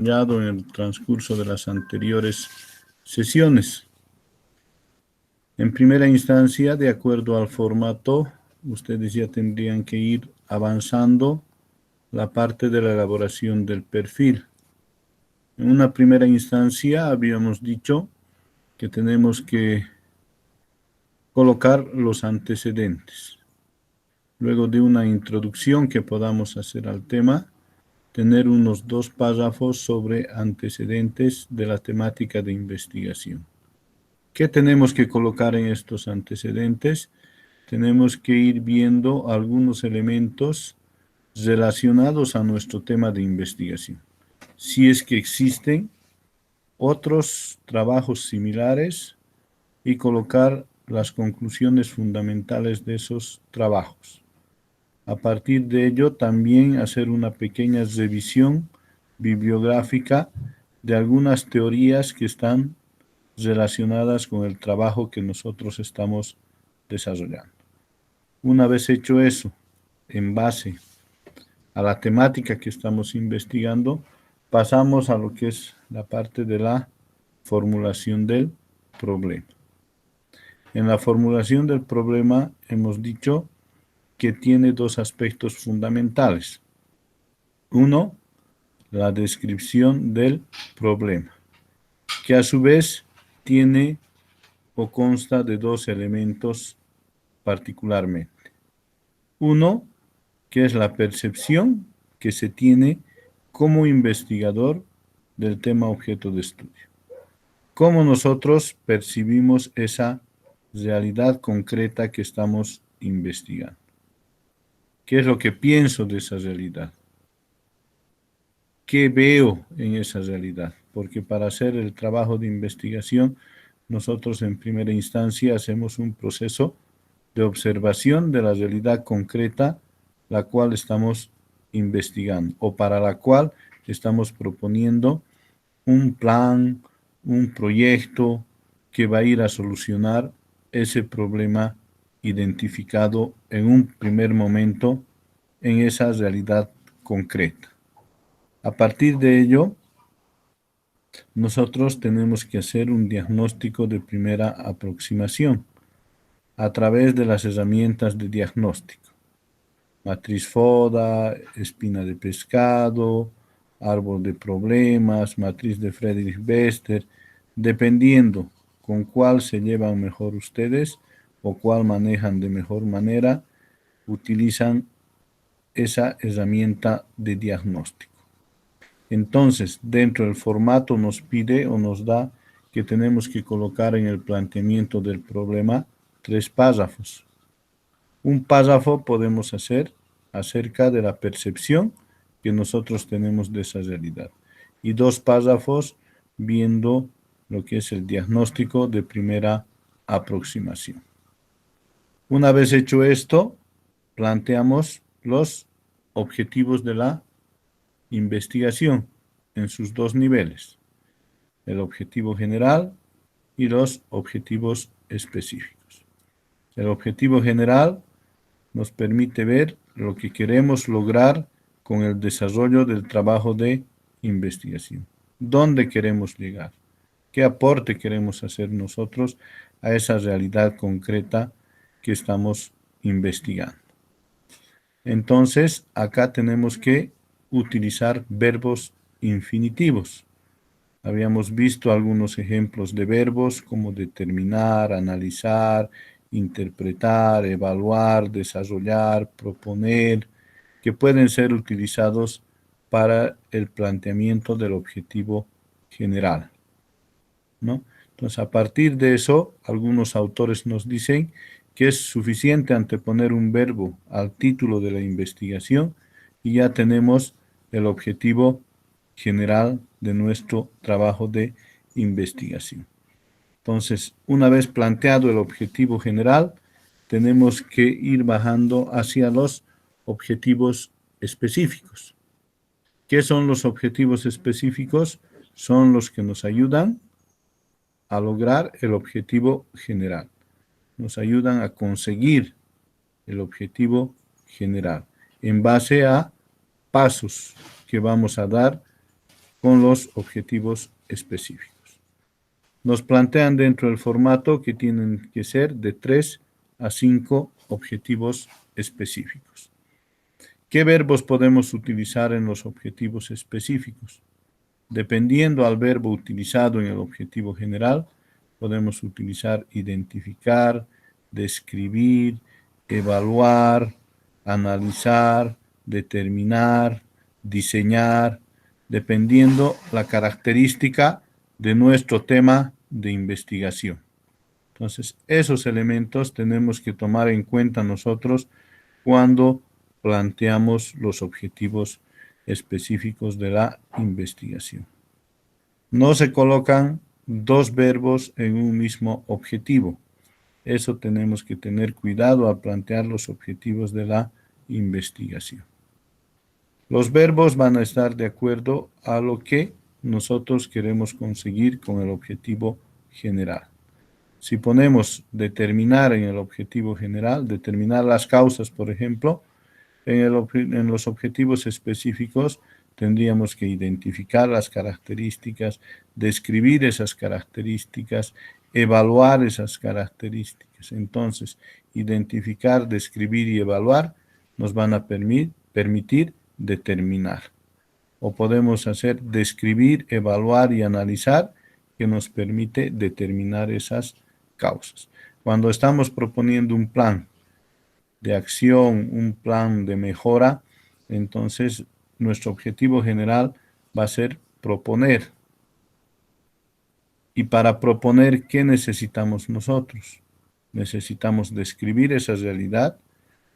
en el transcurso de las anteriores sesiones. En primera instancia, de acuerdo al formato, ustedes ya tendrían que ir avanzando la parte de la elaboración del perfil. En una primera instancia habíamos dicho que tenemos que colocar los antecedentes. Luego de una introducción que podamos hacer al tema, tener unos 2 párrafos sobre antecedentes de la temática de investigación. ¿Qué tenemos que colocar en estos antecedentes? Tenemos que ir viendo algunos elementos relacionados a nuestro tema de investigación. Si es que existen otros trabajos similares y colocar las conclusiones fundamentales de esos trabajos. A partir de ello, también hacer una pequeña revisión bibliográfica de algunas teorías que están relacionadas con el trabajo que nosotros estamos desarrollando. Una vez hecho eso, en base a la temática que estamos investigando, pasamos a lo que es la parte de la formulación del problema. En la formulación del problema hemos dicho que tiene 2 aspectos fundamentales. Uno, la descripción del problema, que a su vez tiene o consta de 2 elementos particularmente. Uno, que es la percepción que se tiene como investigador del tema objeto de estudio. Cómo nosotros percibimos esa realidad concreta que estamos investigando. ¿Qué es lo que pienso de esa realidad? ¿Qué veo en esa realidad? Porque para hacer el trabajo de investigación, nosotros en primera instancia hacemos un proceso de observación de la realidad concreta, la cual estamos investigando, o para la cual estamos proponiendo un plan, un proyecto que va a ir a solucionar ese problema identificado en un primer momento en esa realidad concreta. A partir de ello, nosotros tenemos que hacer un diagnóstico de primera aproximación a través de las herramientas de diagnóstico. Matriz FODA, espina de pescado, árbol de problemas, matriz de Friedrich Bester, dependiendo con cuál se llevan mejor ustedes o cuál manejan de mejor manera, utilizan esa herramienta de diagnóstico. Entonces, dentro del formato nos pide o nos da que tenemos que colocar en el planteamiento del problema 3 párrafos. Un párrafo podemos hacer acerca de la percepción que nosotros tenemos de esa realidad. Y 2 párrafos viendo lo que es el diagnóstico de primera aproximación. Una vez hecho esto, planteamos los objetivos de la investigación en sus 2 niveles, el objetivo general y los objetivos específicos. El objetivo general nos permite ver lo que queremos lograr con el desarrollo del trabajo de investigación. ¿Dónde queremos llegar? ¿Qué aporte queremos hacer nosotros a esa realidad concreta que estamos investigando? Entonces, acá tenemos que utilizar verbos infinitivos. Habíamos visto algunos ejemplos de verbos como determinar, analizar, interpretar, evaluar, desarrollar, proponer, que pueden ser utilizados para el planteamiento del objetivo general, ¿no? Entonces, a partir de eso, algunos autores nos dicen que es suficiente anteponer un verbo al título de la investigación y ya tenemos el objetivo general de nuestro trabajo de investigación. Entonces, una vez planteado el objetivo general, tenemos que ir bajando hacia los objetivos específicos. ¿Qué son los objetivos específicos? Son los que nos ayudan a lograr el objetivo general. Nos ayudan a conseguir el objetivo general en base a pasos que vamos a dar con los objetivos específicos. Nos plantean dentro del formato que tienen que ser de 3 a 5 objetivos específicos. ¿Qué verbos podemos utilizar en los objetivos específicos? Dependiendo al verbo utilizado en el objetivo general, podemos utilizar identificar, describir, evaluar, analizar, determinar, diseñar, dependiendo la característica de nuestro tema de investigación. Entonces, esos elementos tenemos que tomar en cuenta nosotros cuando planteamos los objetivos específicos de la investigación. No se colocan dos verbos en un mismo objetivo. Eso tenemos que tener cuidado al plantear los objetivos de la investigación. Los verbos van a estar de acuerdo a lo que nosotros queremos conseguir con el objetivo general. Si ponemos determinar en el objetivo general, determinar las causas, por ejemplo, en los objetivos específicos tendríamos que identificar las características, describir esas características, evaluar esas características. Entonces, identificar, describir y evaluar nos van a permitir determinar. O podemos hacer describir, evaluar y analizar, que nos permite determinar esas causas. Cuando estamos proponiendo un plan de acción, un plan de mejora, entonces nuestro objetivo general va a ser proponer. Y para proponer, ¿qué necesitamos nosotros? Necesitamos describir esa realidad,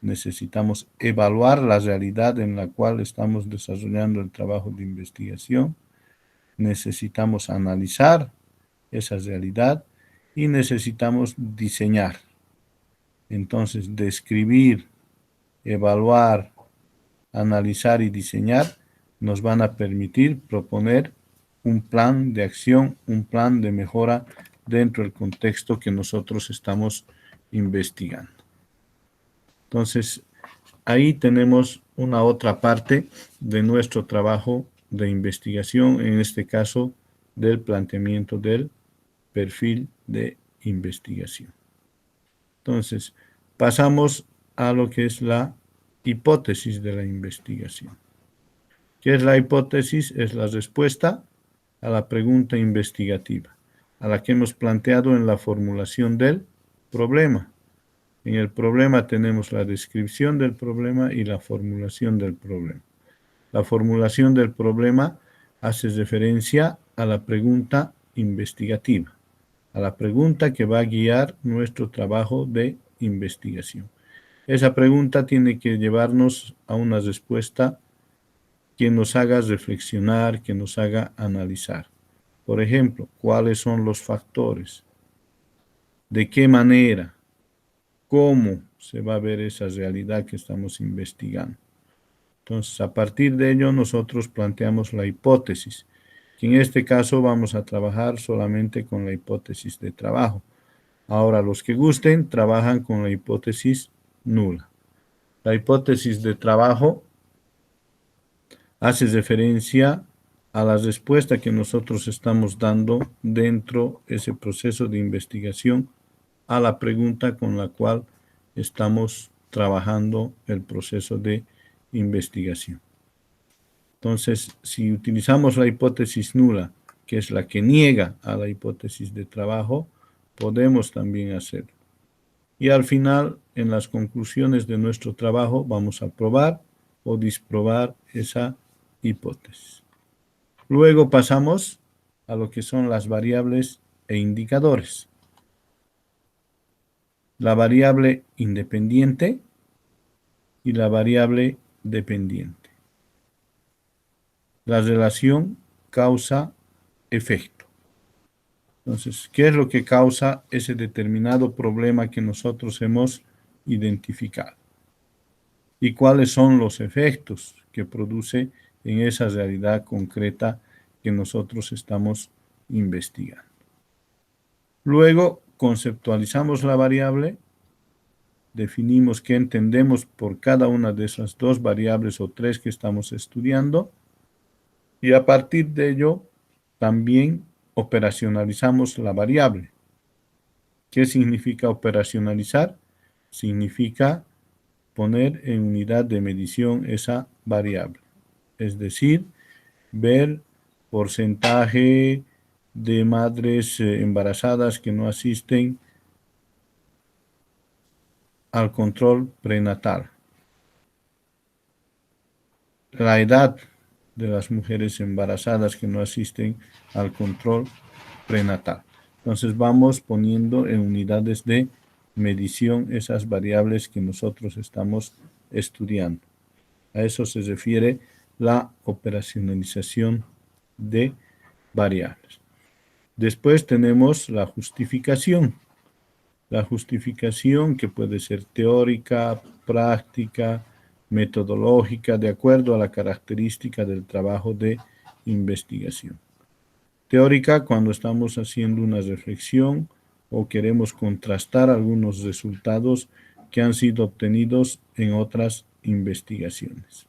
necesitamos evaluar la realidad en la cual estamos desarrollando el trabajo de investigación, necesitamos analizar esa realidad y necesitamos diseñar. Entonces, describir, evaluar, analizar y diseñar nos van a permitir proponer un plan de acción, un plan de mejora dentro del contexto que nosotros estamos investigando. Entonces, ahí tenemos una otra parte de nuestro trabajo de investigación, en este caso del planteamiento del perfil de investigación. Entonces, pasamos a lo que es la hipótesis de la investigación. ¿Qué es la hipótesis? Es la respuesta a la pregunta investigativa, a la que hemos planteado en la formulación del problema. En el problema tenemos la descripción del problema y la formulación del problema. La formulación del problema hace referencia a la pregunta investigativa, a la pregunta que va a guiar nuestro trabajo de investigación. Esa pregunta tiene que llevarnos a una respuesta que nos haga reflexionar, que nos haga analizar. Por ejemplo, ¿cuáles son los factores? ¿De qué manera? ¿Cómo se va a ver esa realidad que estamos investigando? Entonces, a partir de ello, nosotros planteamos la hipótesis, que en este caso vamos a trabajar solamente con la hipótesis de trabajo. Ahora, los que gusten, trabajan con la hipótesis nula. La hipótesis de trabajo hace referencia a la respuesta que nosotros estamos dando dentro de ese proceso de investigación a la pregunta con la cual estamos trabajando el proceso de investigación. Entonces, si utilizamos la hipótesis nula, que es la que niega a la hipótesis de trabajo, podemos también hacerlo. Y al final, en las conclusiones de nuestro trabajo, vamos a probar o disprobar esa hipótesis. Luego pasamos a lo que son las variables e indicadores. La variable independiente y la variable dependiente. La relación causa-efecto. Entonces, ¿qué es lo que causa ese determinado problema que nosotros hemos identificado? ¿Y cuáles son los efectos que produce en esa realidad concreta que nosotros estamos investigando? Luego, conceptualizamos la variable, definimos qué entendemos por cada una de esas dos variables o tres que estamos estudiando, Y a partir de ello, también operacionalizamos la variable. ¿Qué significa operacionalizar? Significa poner en unidad de medición esa variable. Es decir, ver porcentaje de madres embarazadas que no asisten al control prenatal. La edad de las mujeres embarazadas que no asisten al control prenatal. Entonces vamos poniendo en unidades de medición esas variables que nosotros estamos estudiando. A eso se refiere la operacionalización de variables. Después tenemos la justificación. La justificación que puede ser teórica, práctica, metodológica, de acuerdo a la característica del trabajo de investigación. Teórica, cuando estamos haciendo una reflexión o queremos contrastar algunos resultados que han sido obtenidos en otras investigaciones.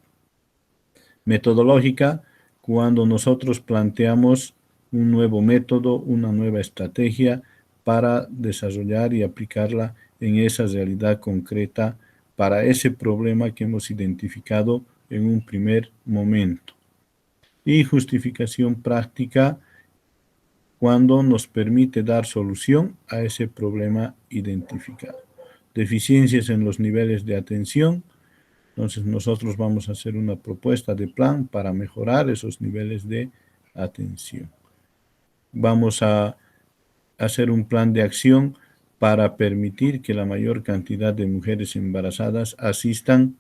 Metodológica, cuando nosotros planteamos un nuevo método, una nueva estrategia para desarrollar y aplicarla en esa realidad concreta para ese problema que hemos identificado en un primer momento. Y justificación práctica, cuando nos permite dar solución a ese problema identificado. Deficiencias en los niveles de atención. Entonces nosotros vamos a hacer una propuesta de plan para mejorar esos niveles de atención. Vamos a hacer un plan de acción para permitir que la mayor cantidad de mujeres embarazadas asistan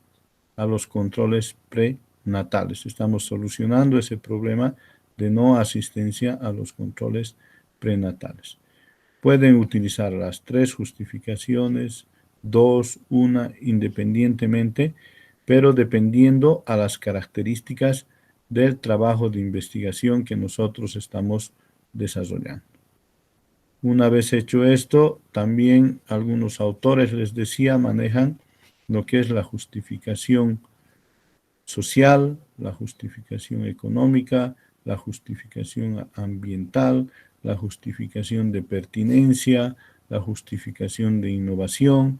a los controles prenatales. Estamos solucionando ese problema de no asistencia a los controles prenatales. Pueden utilizar las 3 justificaciones, 2, 1, independientemente, pero dependiendo a las características del trabajo de investigación que nosotros estamos desarrollando. Una vez hecho esto, también algunos autores, les decía, manejan lo que es la justificación social, la justificación económica, la justificación ambiental, la justificación de pertinencia, la justificación de innovación.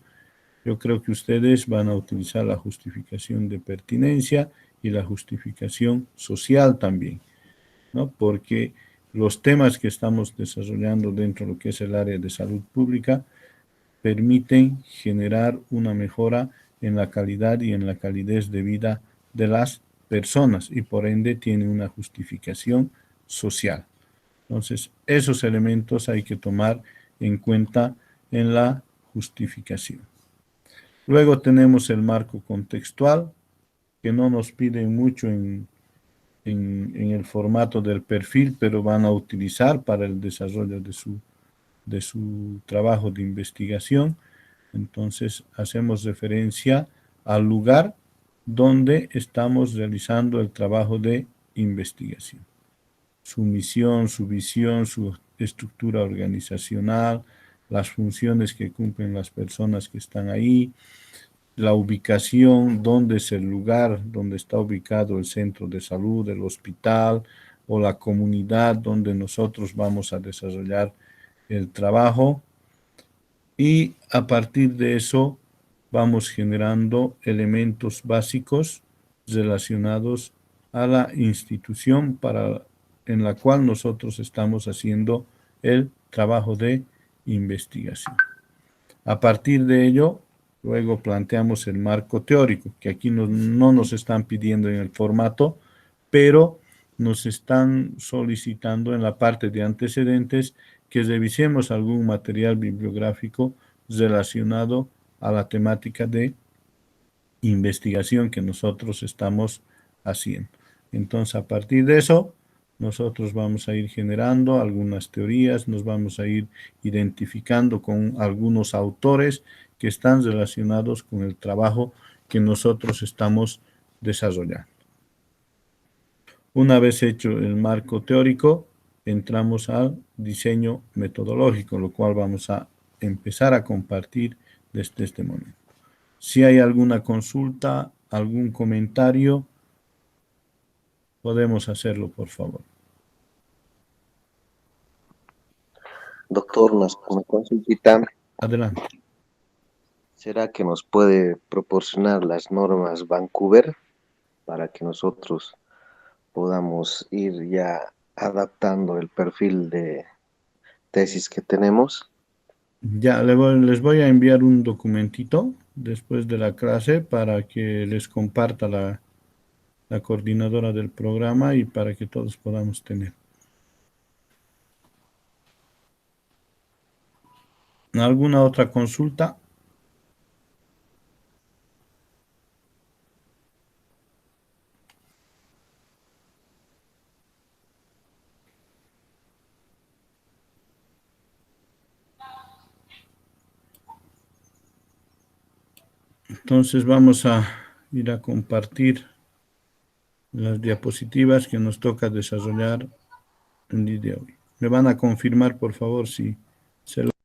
Yo creo que ustedes van a utilizar la justificación de pertinencia y la justificación social también, ¿no? Porque los temas que estamos desarrollando dentro de lo que es el área de salud pública permiten generar una mejora en la calidad y en la calidez de vida de las personas y por ende tiene una justificación social. Entonces, esos elementos hay que tomar en cuenta en la justificación. Luego tenemos el marco contextual, que no nos piden mucho en el formato del perfil, pero van a utilizar para el desarrollo de su trabajo de investigación. Entonces, hacemos referencia al lugar donde estamos realizando el trabajo de investigación. Su misión, su visión, su estructura organizacional, las funciones que cumplen las personas que están ahí, la ubicación, dónde es el lugar donde está ubicado el centro de salud, el hospital o la comunidad donde nosotros vamos a desarrollar el trabajo. Y a partir de eso vamos generando elementos básicos relacionados a la institución en la cual nosotros estamos haciendo el trabajo de investigación. A partir de ello, luego planteamos el marco teórico, que aquí no nos están pidiendo en el formato, pero nos están solicitando en la parte de antecedentes que revisemos algún material bibliográfico relacionado a la temática de investigación que nosotros estamos haciendo. Entonces, a partir de eso, nosotros vamos a ir generando algunas teorías, nos vamos a ir identificando con algunos autores que están relacionados con el trabajo que nosotros estamos desarrollando. Una vez hecho el marco teórico, entramos al diseño metodológico, lo cual vamos a empezar a compartir desde este momento. Si hay alguna consulta, algún comentario, podemos hacerlo, por favor. Doctor, una consultita. Adelante. ¿Será que nos puede proporcionar las normas Vancouver para que nosotros podamos ir ya adaptando el perfil de tesis que tenemos? Ya les voy a enviar un documentito después de la clase para que les comparta la coordinadora del programa y para que todos podamos tener. ¿Alguna otra consulta? Entonces vamos a ir a compartir las diapositivas que nos toca desarrollar el día de hoy. Me van a confirmar, por favor, si se lo...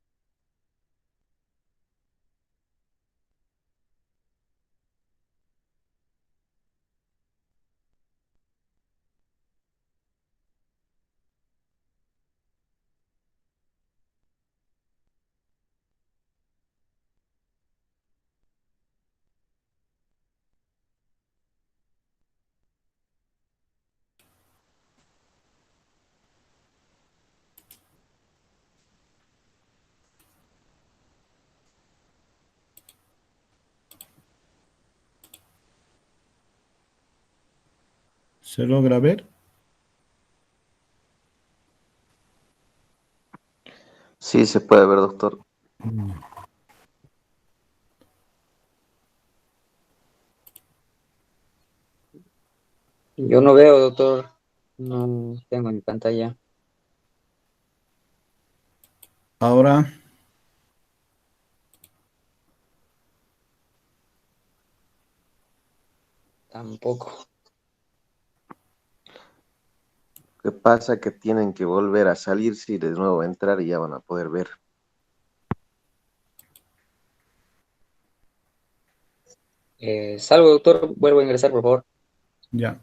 ¿Se logra ver? Sí, se puede ver, doctor. Yo no veo, doctor. No tengo en pantalla. Ahora, Tampoco. ¿Qué pasa? Que tienen que volver a salirse y de nuevo entrar y ya van a poder ver. Salgo, doctor. Vuelvo a ingresar, por favor. ya.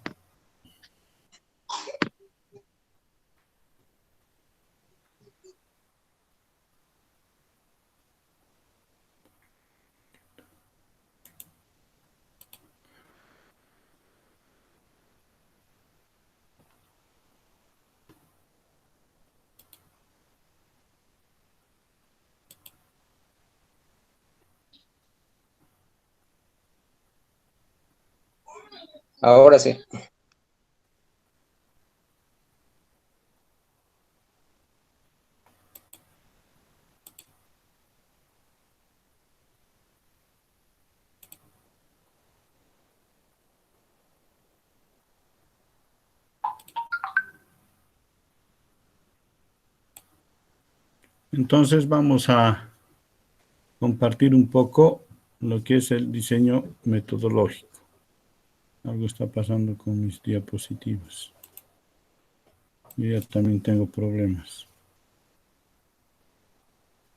Ahora sí. Entonces vamos a compartir un poco lo que es el diseño metodológico. Algo está pasando con mis diapositivas. Yo ya también tengo problemas.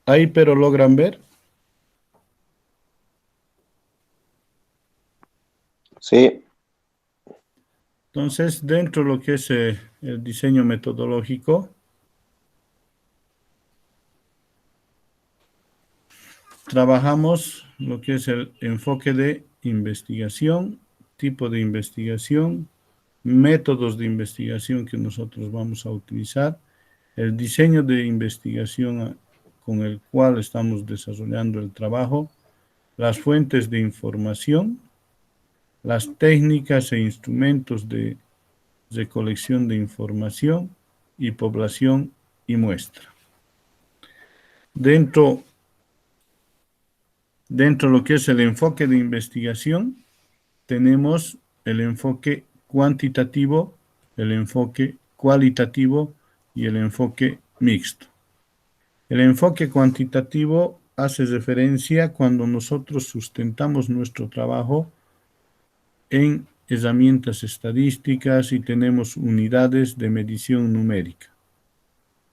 Ahí, pero logran ver. Sí, Entonces, dentro de lo que es el diseño metodológico, trabajamos lo que es el enfoque de investigación, tipo de investigación, métodos de investigación que nosotros vamos a utilizar, el diseño de investigación con el cual estamos desarrollando el trabajo, las fuentes de información, las técnicas e instrumentos de recolección de información y población y muestra. Dentro de lo que es el enfoque de investigación, tenemos el enfoque cuantitativo, el enfoque cualitativo y el enfoque mixto. El enfoque cuantitativo hace referencia cuando nosotros sustentamos nuestro trabajo en herramientas estadísticas y tenemos unidades de medición numérica.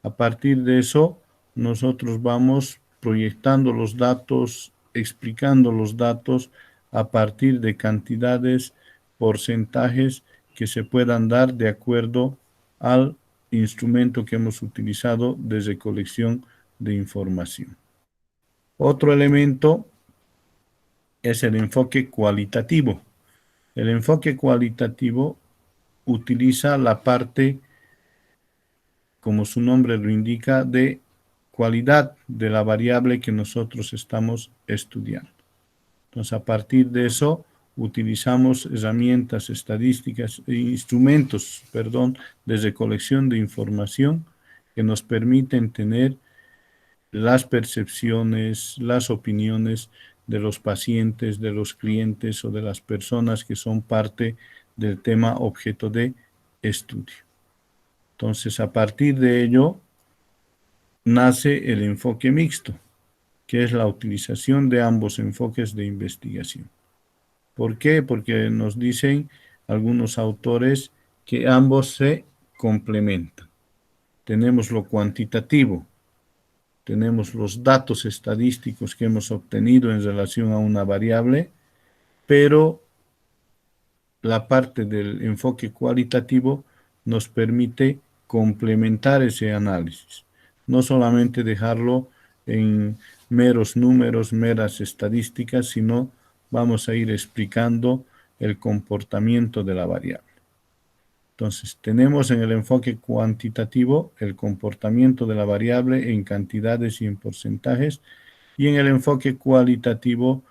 A partir de eso, nosotros vamos proyectando los datos, explicando los datos a partir de cantidades, porcentajes que se puedan dar de acuerdo al instrumento que hemos utilizado desde colección de información. Otro elemento es el enfoque cualitativo. El enfoque cualitativo utiliza la parte, como su nombre lo indica, de cualidad de la variable que nosotros estamos estudiando. Entonces, a partir de eso, utilizamos herramientas estadísticas, instrumentos, desde colección de información que nos permiten tener las percepciones, las opiniones de los pacientes, de los clientes o de las personas que son parte del tema objeto de estudio. Entonces, a partir de ello, nace el enfoque mixto, que es la utilización de ambos enfoques de investigación. ¿Por qué? Porque nos dicen algunos autores que ambos se complementan. Tenemos lo cuantitativo, tenemos los datos estadísticos que hemos obtenido en relación a una variable, pero la parte del enfoque cualitativo nos permite complementar ese análisis, no solamente dejarlo en meros números, meras estadísticas, sino vamos a ir explicando el comportamiento de la variable. Entonces, tenemos en el enfoque cuantitativo el comportamiento de la variable en cantidades y en porcentajes, y en el enfoque cualitativo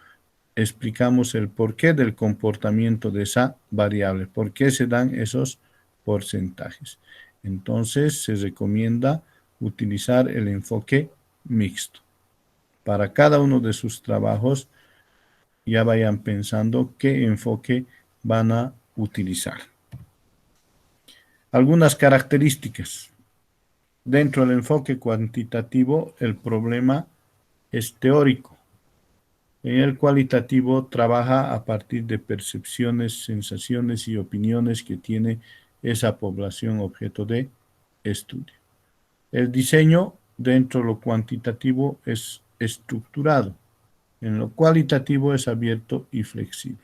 explicamos el porqué del comportamiento de esa variable, por qué se dan esos porcentajes. Entonces, se recomienda utilizar el enfoque mixto. Para cada uno de sus trabajos, ya vayan pensando qué enfoque van a utilizar. Algunas características. Dentro del enfoque cuantitativo, el problema es teórico. En el cualitativo trabaja a partir de percepciones, sensaciones y opiniones que tiene esa población objeto de estudio. El diseño dentro de lo cuantitativo es estructurado. En lo cualitativo es abierto y flexible.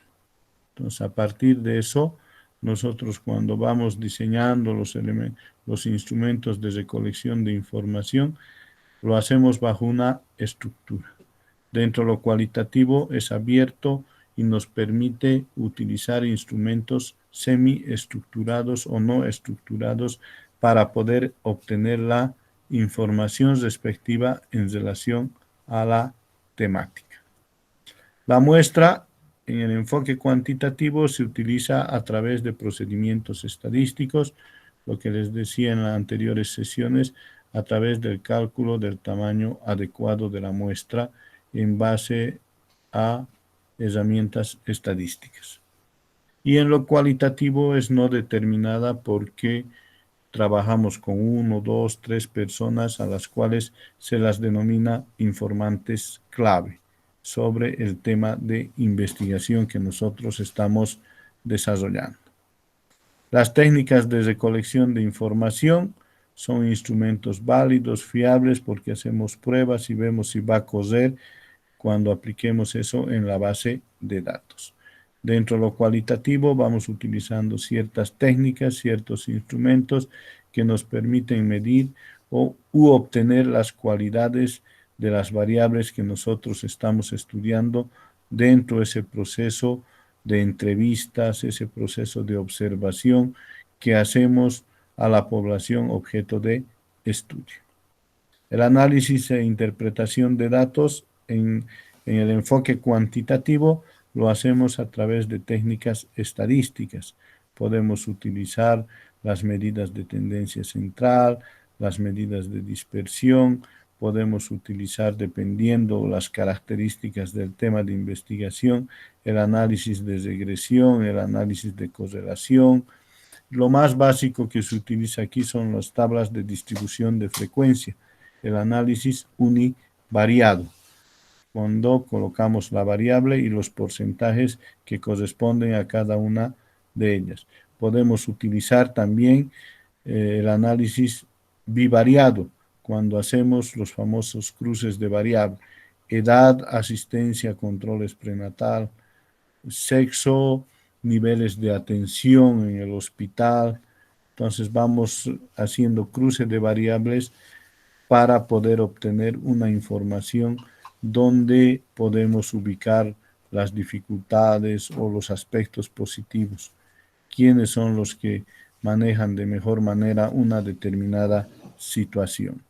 Entonces, a partir de eso, nosotros cuando vamos diseñando los instrumentos de recolección de información, lo hacemos bajo una estructura. Dentro de lo cualitativo es abierto y nos permite utilizar instrumentos semiestructurados o no estructurados para poder obtener la información respectiva en relación a la temática. La muestra en el enfoque cuantitativo se utiliza a través de procedimientos estadísticos, lo que les decía en las anteriores sesiones, a través del cálculo del tamaño adecuado de la muestra en base a herramientas estadísticas. Y en lo cualitativo es no determinada porque trabajamos con 1, 2, 3 personas a las cuales se las denomina informantes clave sobre el tema de investigación que nosotros estamos desarrollando. Las técnicas de recolección de información son instrumentos válidos, fiables, porque hacemos pruebas y vemos si va a correr cuando apliquemos eso en la base de datos. Dentro de lo cualitativo vamos utilizando ciertas técnicas, ciertos instrumentos que nos permiten medir u obtener las cualidades de las variables que nosotros estamos estudiando dentro de ese proceso de entrevistas, ese proceso de observación que hacemos a la población objeto de estudio. El análisis e interpretación de datos en el enfoque cuantitativo lo hacemos a través de técnicas estadísticas. Podemos utilizar las medidas de tendencia central, las medidas de dispersión, podemos utilizar, dependiendo las características del tema de investigación, el análisis de regresión, el análisis de correlación. Lo más básico que se utiliza aquí son las tablas de distribución de frecuencia, el análisis univariado, cuando colocamos la variable y los porcentajes que corresponden a cada una de ellas. Podemos utilizar también el análisis bivariado, cuando hacemos los famosos cruces de variable, edad, asistencia, controles prenatal, sexo, niveles de atención en el hospital. Entonces vamos haciendo cruce de variables para poder obtener una información donde podemos ubicar las dificultades o los aspectos positivos. ¿Quiénes son los que manejan de mejor manera una determinada situación?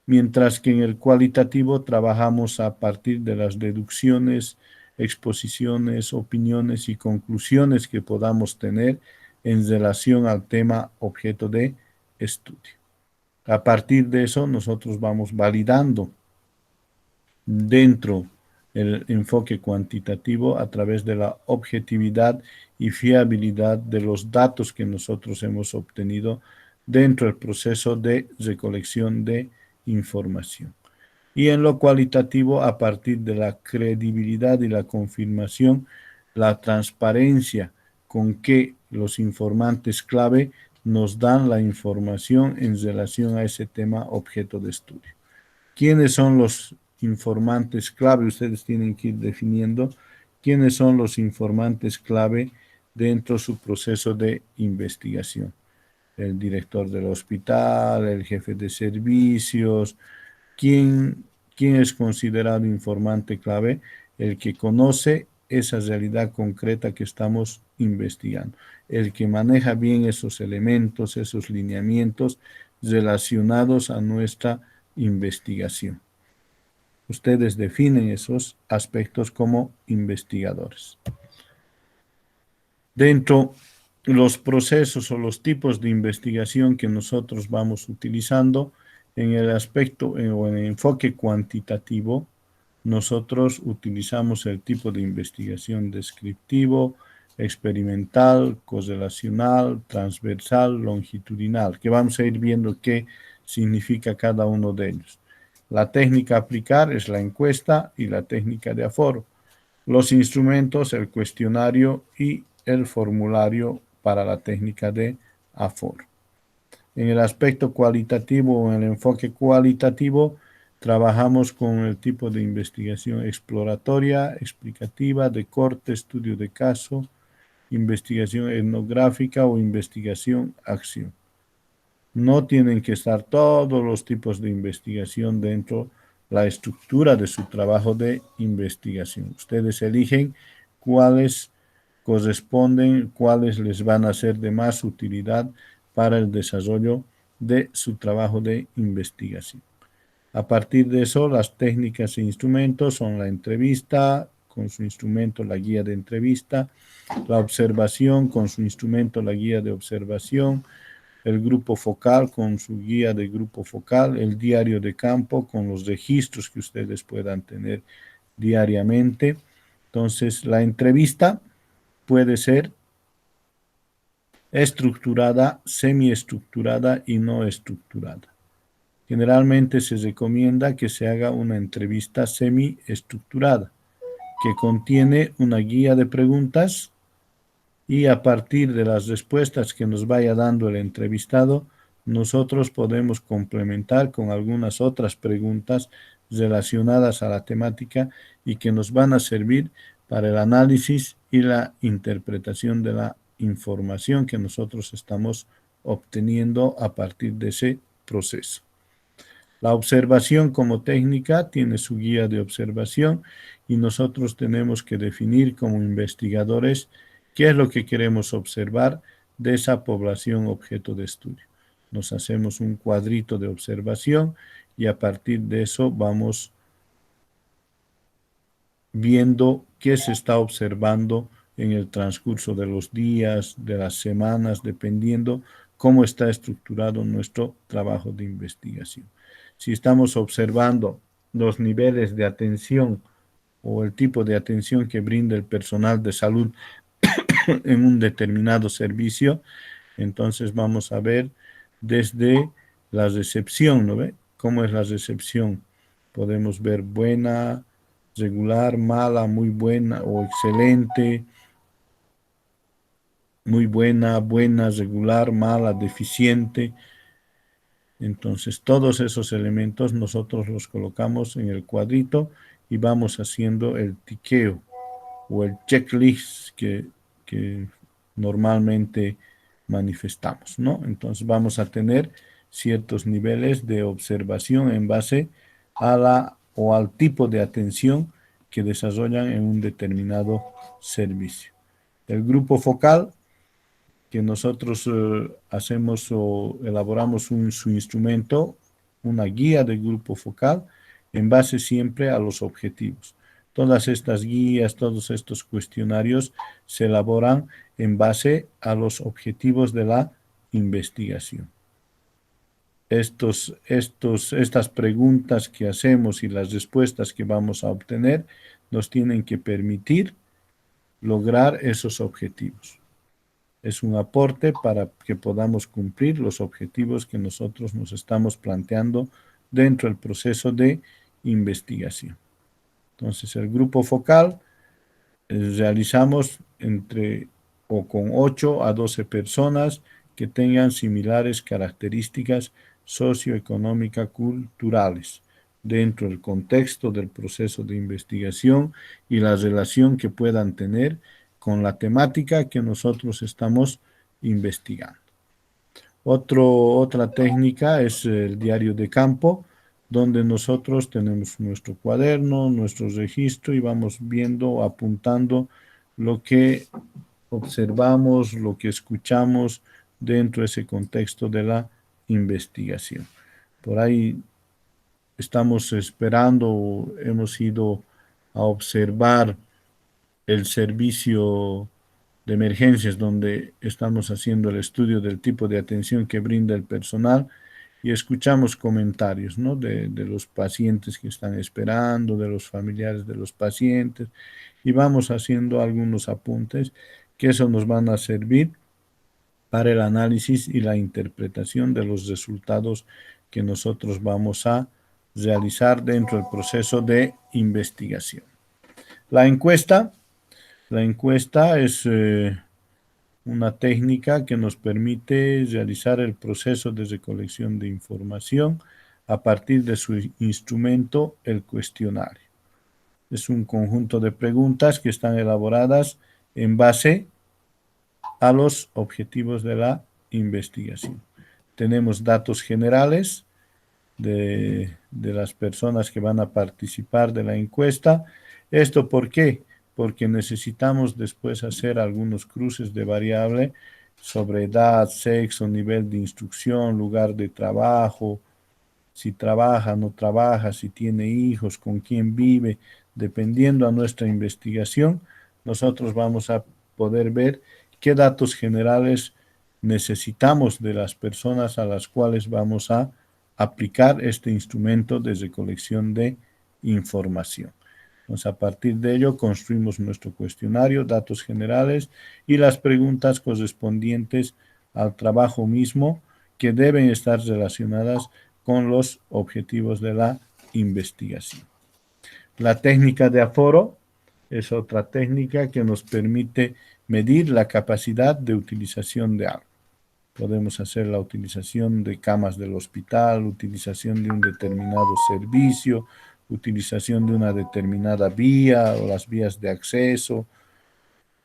Mientras que en el cualitativo trabajamos a partir de las deducciones, exposiciones, opiniones y conclusiones que podamos tener en relación al tema objeto de estudio. A partir de eso, nosotros vamos validando dentro del enfoque cuantitativo a través de la objetividad y fiabilidad de los datos que nosotros hemos obtenido dentro del proceso de recolección de información. Y en lo cualitativo, a partir de la credibilidad y la confirmación, la transparencia con que los informantes clave nos dan la información en relación a ese tema objeto de estudio. ¿Quiénes son los informantes clave? Ustedes tienen que ir definiendo quiénes son los informantes clave dentro de su proceso de investigación. El director del hospital, el jefe de servicios. ¿Quién es considerado informante clave? El que conoce esa realidad concreta que estamos investigando, el que maneja bien esos elementos, esos lineamientos relacionados a nuestra investigación. Ustedes definen esos aspectos como investigadores. Dentro de los procesos o los tipos de investigación que nosotros vamos utilizando, en el aspecto o en el enfoque cuantitativo, nosotros utilizamos el tipo de investigación descriptivo, experimental, correlacional, transversal, longitudinal, que vamos a ir viendo qué significa cada uno de ellos. La técnica a aplicar es la encuesta y la técnica de aforo. Los instrumentos, el cuestionario y el formulario para la técnica de aforo. En el aspecto cualitativo o en el enfoque cualitativo, trabajamos con el tipo de investigación exploratoria, explicativa, de corte, estudio de caso, investigación etnográfica o investigación acción. No tienen que estar todos los tipos de investigación dentro de la estructura de su trabajo de investigación. Ustedes eligen cuáles corresponden, cuáles les van a ser de más utilidad para el desarrollo de su trabajo de investigación. A partir de eso, las técnicas e instrumentos son la entrevista, con su instrumento la guía de entrevista, la observación, con su instrumento la guía de observación, el grupo focal con su guía de grupo focal, el diario de campo con los registros que ustedes puedan tener diariamente. Entonces, la entrevista puede ser estructurada, semiestructurada y no estructurada. Generalmente se recomienda que se haga una entrevista semiestructurada, que contiene una guía de preguntas y a partir de las respuestas que nos vaya dando el entrevistado, nosotros podemos complementar con algunas otras preguntas relacionadas a la temática y que nos van a servir para el análisis y la interpretación de la información que nosotros estamos obteniendo a partir de ese proceso. La observación como técnica tiene su guía de observación y nosotros tenemos que definir como investigadores qué es lo que queremos observar de esa población objeto de estudio. Nos hacemos un cuadrito de observación y a partir de eso vamos viendo qué se está observando en el transcurso de los días, de las semanas, dependiendo cómo está estructurado nuestro trabajo de investigación. Si estamos observando los niveles de atención o el tipo de atención que brinda el personal de salud en un determinado servicio, entonces vamos a ver desde la recepción, ¿no ve? ¿Cómo es la recepción? Podemos ver buena, regular, mala, muy buena o excelente, muy buena, buena, regular, mala, deficiente. Entonces, todos esos elementos nosotros los colocamos en el cuadrito y vamos haciendo el tiqueo o el checklist que que normalmente manifestamos, ¿no? Entonces vamos a tener ciertos niveles de observación en base a la o al tipo de atención que desarrollan en un determinado servicio. El grupo focal, que nosotros hacemos o elaboramos su instrumento, una guía de grupo focal, en base siempre a los objetivos. Todas estas guías, todos estos cuestionarios se elaboran en base a los objetivos de la investigación. Estas preguntas que hacemos y las respuestas que vamos a obtener nos tienen que permitir lograr esos objetivos. Es un aporte para que podamos cumplir los objetivos que nosotros nos estamos planteando dentro del proceso de investigación. Entonces, el grupo focal realizamos con 8 a 12 personas que tengan similares características socioeconómicas culturales dentro del contexto del proceso de investigación y la relación que puedan tener con la temática que nosotros estamos investigando. Otra técnica es el diario de campo, donde nosotros tenemos nuestro cuaderno, nuestro registro y vamos viendo, apuntando lo que observamos, lo que escuchamos dentro de ese contexto de la investigación. Por ahí estamos esperando, hemos ido a observar el servicio de emergencias donde estamos haciendo el estudio del tipo de atención que brinda el personal y escuchamos comentarios, ¿no? de los pacientes que están esperando, de los familiares de los pacientes y vamos haciendo algunos apuntes que eso nos van a servir para el análisis y la interpretación de los resultados que nosotros vamos a realizar dentro del proceso de investigación. La encuesta es una técnica que nos permite realizar el proceso de recolección de información a partir de su instrumento, el cuestionario. Es un conjunto de preguntas que están elaboradas en base a los objetivos de la investigación. Tenemos datos generales de las personas que van a participar de la encuesta. ¿Esto por qué? Porque necesitamos después hacer algunos cruces de variable sobre edad, sexo, nivel de instrucción, lugar de trabajo, si trabaja, no trabaja, si tiene hijos, con quién vive. Dependiendo a nuestra investigación, nosotros vamos a poder ver qué datos generales necesitamos de las personas a las cuales vamos a aplicar este instrumento de recolección de información. Entonces, a partir de ello, construimos nuestro cuestionario, datos generales y las preguntas correspondientes al trabajo mismo que deben estar relacionadas con los objetivos de la investigación. La técnica de aforo es otra técnica que nos permite medir la capacidad de utilización de algo. Podemos hacer la utilización de camas del hospital, utilización de un determinado servicio, utilización de una determinada vía o las vías de acceso.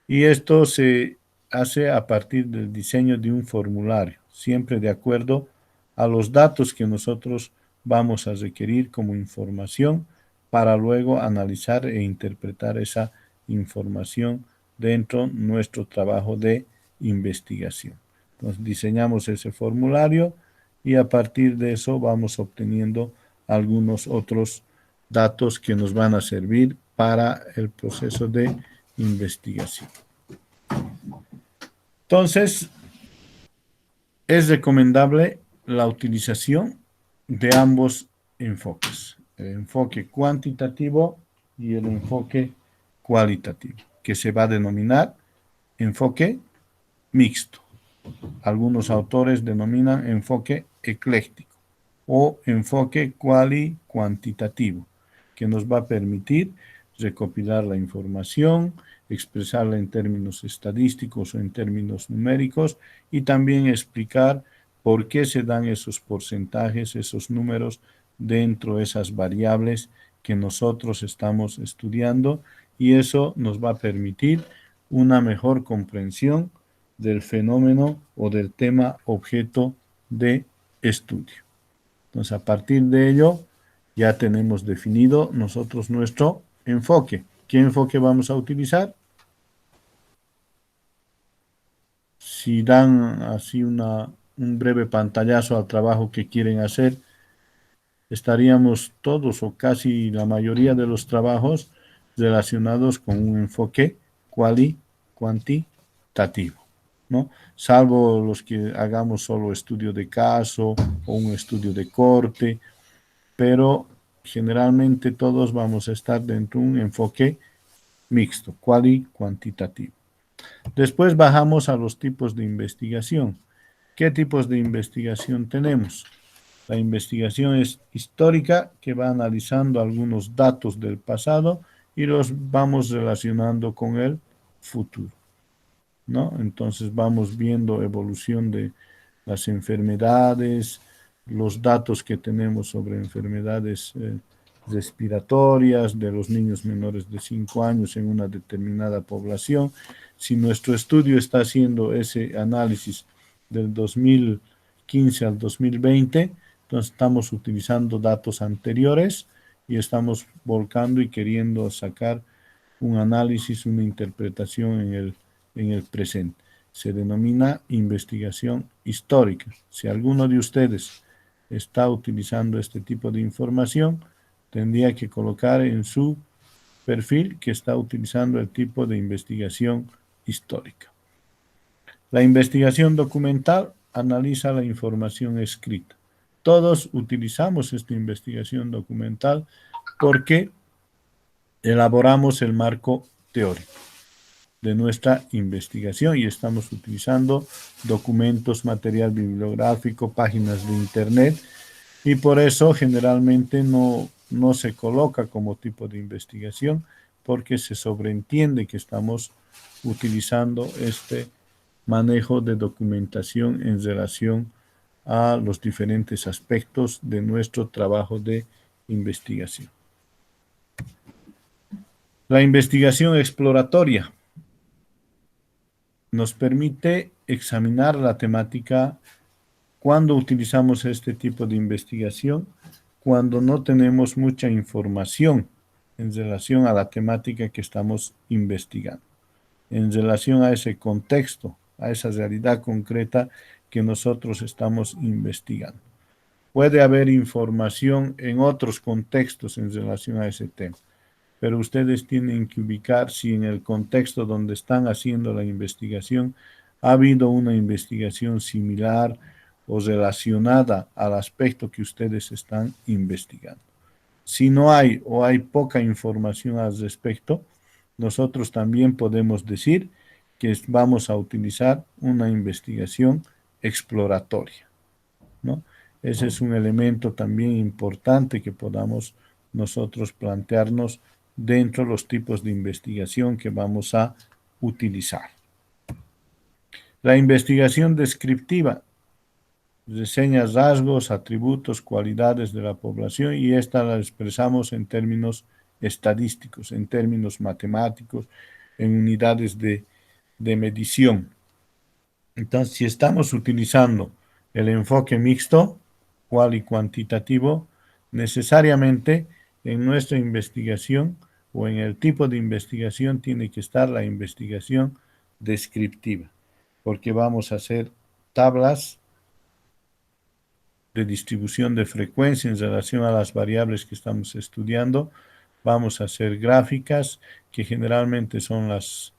Y esto se hace a partir del diseño de un formulario, siempre de acuerdo a los datos que nosotros vamos a requerir como información para luego analizar e interpretar esa información dentro de nuestro trabajo de investigación. Entonces diseñamos ese formulario y a partir de eso vamos obteniendo algunos otros datos que nos van a servir para el proceso de investigación. Entonces, es recomendable la utilización de ambos enfoques, el enfoque cuantitativo y el enfoque cualitativo, que se va a denominar enfoque mixto. Algunos autores denominan enfoque ecléctico o enfoque cuantitativo, que nos va a permitir recopilar la información, expresarla en términos estadísticos o en términos numéricos y también explicar por qué se dan esos porcentajes, esos números dentro de esas variables que nosotros estamos estudiando y eso nos va a permitir una mejor comprensión del fenómeno o del tema objeto de estudio. Entonces, a partir de ello, ya tenemos definido nosotros nuestro enfoque. ¿Qué enfoque vamos a utilizar? Si dan así un breve pantallazo al trabajo que quieren hacer, estaríamos todos o casi la mayoría de los trabajos relacionados con un enfoque cuantitativo, ¿no? Salvo los que hagamos solo estudio de caso o un estudio de corte, pero generalmente todos vamos a estar dentro de un enfoque mixto, cuantitativo. Después bajamos a los tipos de investigación. ¿Qué tipos de investigación tenemos? La investigación es histórica, que va analizando algunos datos del pasado y los vamos relacionando con el futuro, ¿no? Entonces vamos viendo evolución de las enfermedades, los datos que tenemos sobre enfermedades respiratorias de los niños menores de 5 años en una determinada población. Si nuestro estudio está haciendo ese análisis del 2015 al 2020, entonces estamos utilizando datos anteriores y estamos volcando y queriendo sacar un análisis, una interpretación en el presente. Se denomina investigación histórica. Si alguno de ustedes está utilizando este tipo de información, tendría que colocar en su perfil que está utilizando el tipo de investigación histórica. La investigación documental analiza la información escrita. Todos utilizamos esta investigación documental porque elaboramos el marco teórico de nuestra investigación y estamos utilizando documentos, material bibliográfico, páginas de internet, y por eso generalmente no se coloca como tipo de investigación, porque se sobreentiende que estamos utilizando este manejo de documentación en relación a los diferentes aspectos de nuestro trabajo de investigación. La investigación exploratoria nos permite examinar la temática. Cuando utilizamos este tipo de investigación, cuando no tenemos mucha información en relación a la temática que estamos investigando, en relación a ese contexto, a esa realidad concreta que nosotros estamos investigando. Puede haber información en otros contextos en relación a ese tema, pero ustedes tienen que ubicar si en el contexto donde están haciendo la investigación ha habido una investigación similar o relacionada al aspecto que ustedes están investigando. Si no hay o hay poca información al respecto, nosotros también podemos decir que vamos a utilizar una investigación exploratoria, ¿no? Ese es un elemento también importante que podamos nosotros plantearnos dentro de los tipos de investigación que vamos a utilizar. La investigación descriptiva reseña rasgos, atributos, cualidades de la población, y esta la expresamos en términos estadísticos, en términos matemáticos, en unidades de medición. Entonces, si estamos utilizando el enfoque mixto, cual y cuantitativo, necesariamente en nuestra investigación o en el tipo de investigación tiene que estar la investigación descriptiva, porque vamos a hacer tablas de distribución de frecuencia en relación a las variables que estamos estudiando. Vamos a hacer gráficas que generalmente son las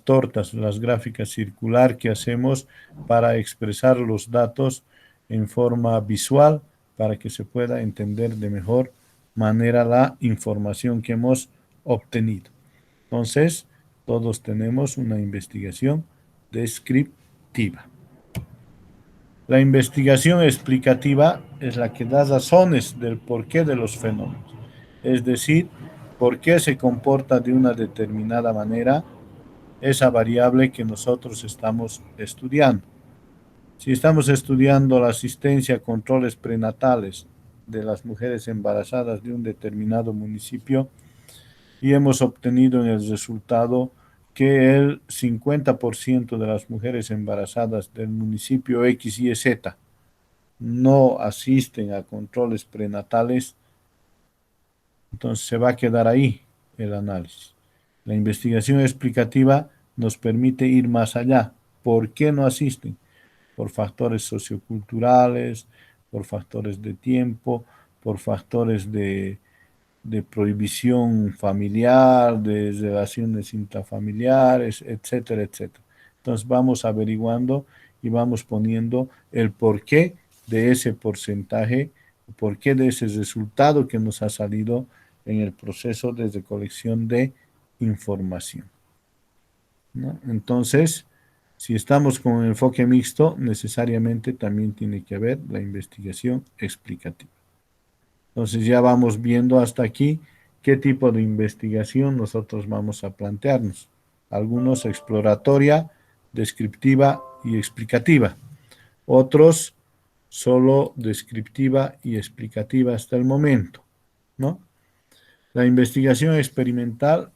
tortas, las gráficas circular que hacemos para expresar los datos en forma visual para que se pueda entender de mejor manera la información que hemos obtenido. Entonces, todos tenemos una investigación descriptiva. La investigación explicativa es la que da razones del porqué de los fenómenos, es decir, por qué se comporta de una determinada manera esa variable que nosotros estamos estudiando. Si estamos estudiando la asistencia a controles prenatales de las mujeres embarazadas de un determinado municipio y hemos obtenido en el resultado que el 50% de las mujeres embarazadas del municipio X, Y, Z no asisten a controles prenatales, entonces se va a quedar ahí el análisis. La investigación explicativa nos permite ir más allá. ¿Por qué no asisten? Por factores socioculturales, por factores de tiempo, por factores de prohibición familiar, de relaciones intrafamiliares, etcétera, etcétera. Entonces vamos averiguando y vamos poniendo el porqué de ese porcentaje, el porqué de ese resultado que nos ha salido en el proceso de recolección de información, ¿no? Entonces, si estamos con un enfoque mixto, necesariamente también tiene que haber la investigación explicativa. Entonces ya vamos viendo hasta aquí qué tipo de investigación nosotros vamos a plantearnos. Algunos exploratoria, descriptiva y explicativa. Otros solo descriptiva y explicativa hasta el momento, ¿no? La investigación experimental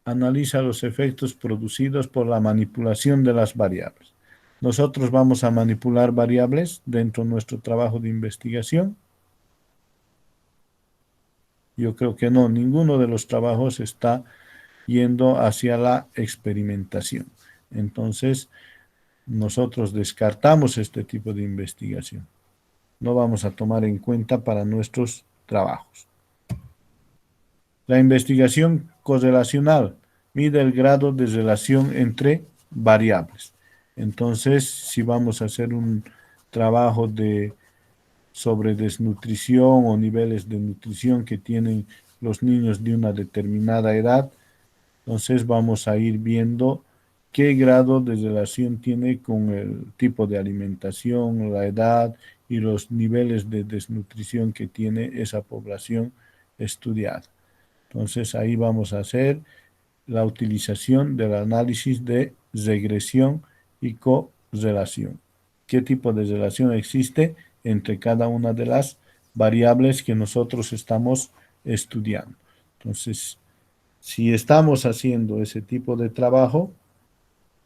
analiza los efectos producidos por la manipulación de las variables. Nosotros vamos a manipular variables dentro de nuestro trabajo de investigación. Yo creo que no, ninguno de los trabajos está yendo hacia la experimentación. Entonces, nosotros descartamos este tipo de investigación. No vamos a tomar en cuenta para nuestros trabajos. La investigación correlacional mide el grado de relación entre variables. Entonces, si vamos a hacer un trabajo sobre desnutrición o niveles de nutrición que tienen los niños de una determinada edad, entonces vamos a ir viendo qué grado de relación tiene con el tipo de alimentación, la edad y los niveles de desnutrición que tiene esa población estudiada. Entonces ahí vamos a hacer la utilización del análisis de regresión y correlación. ¿Qué tipo de relación existe entre cada una de las variables que nosotros estamos estudiando? Entonces, si estamos haciendo ese tipo de trabajo,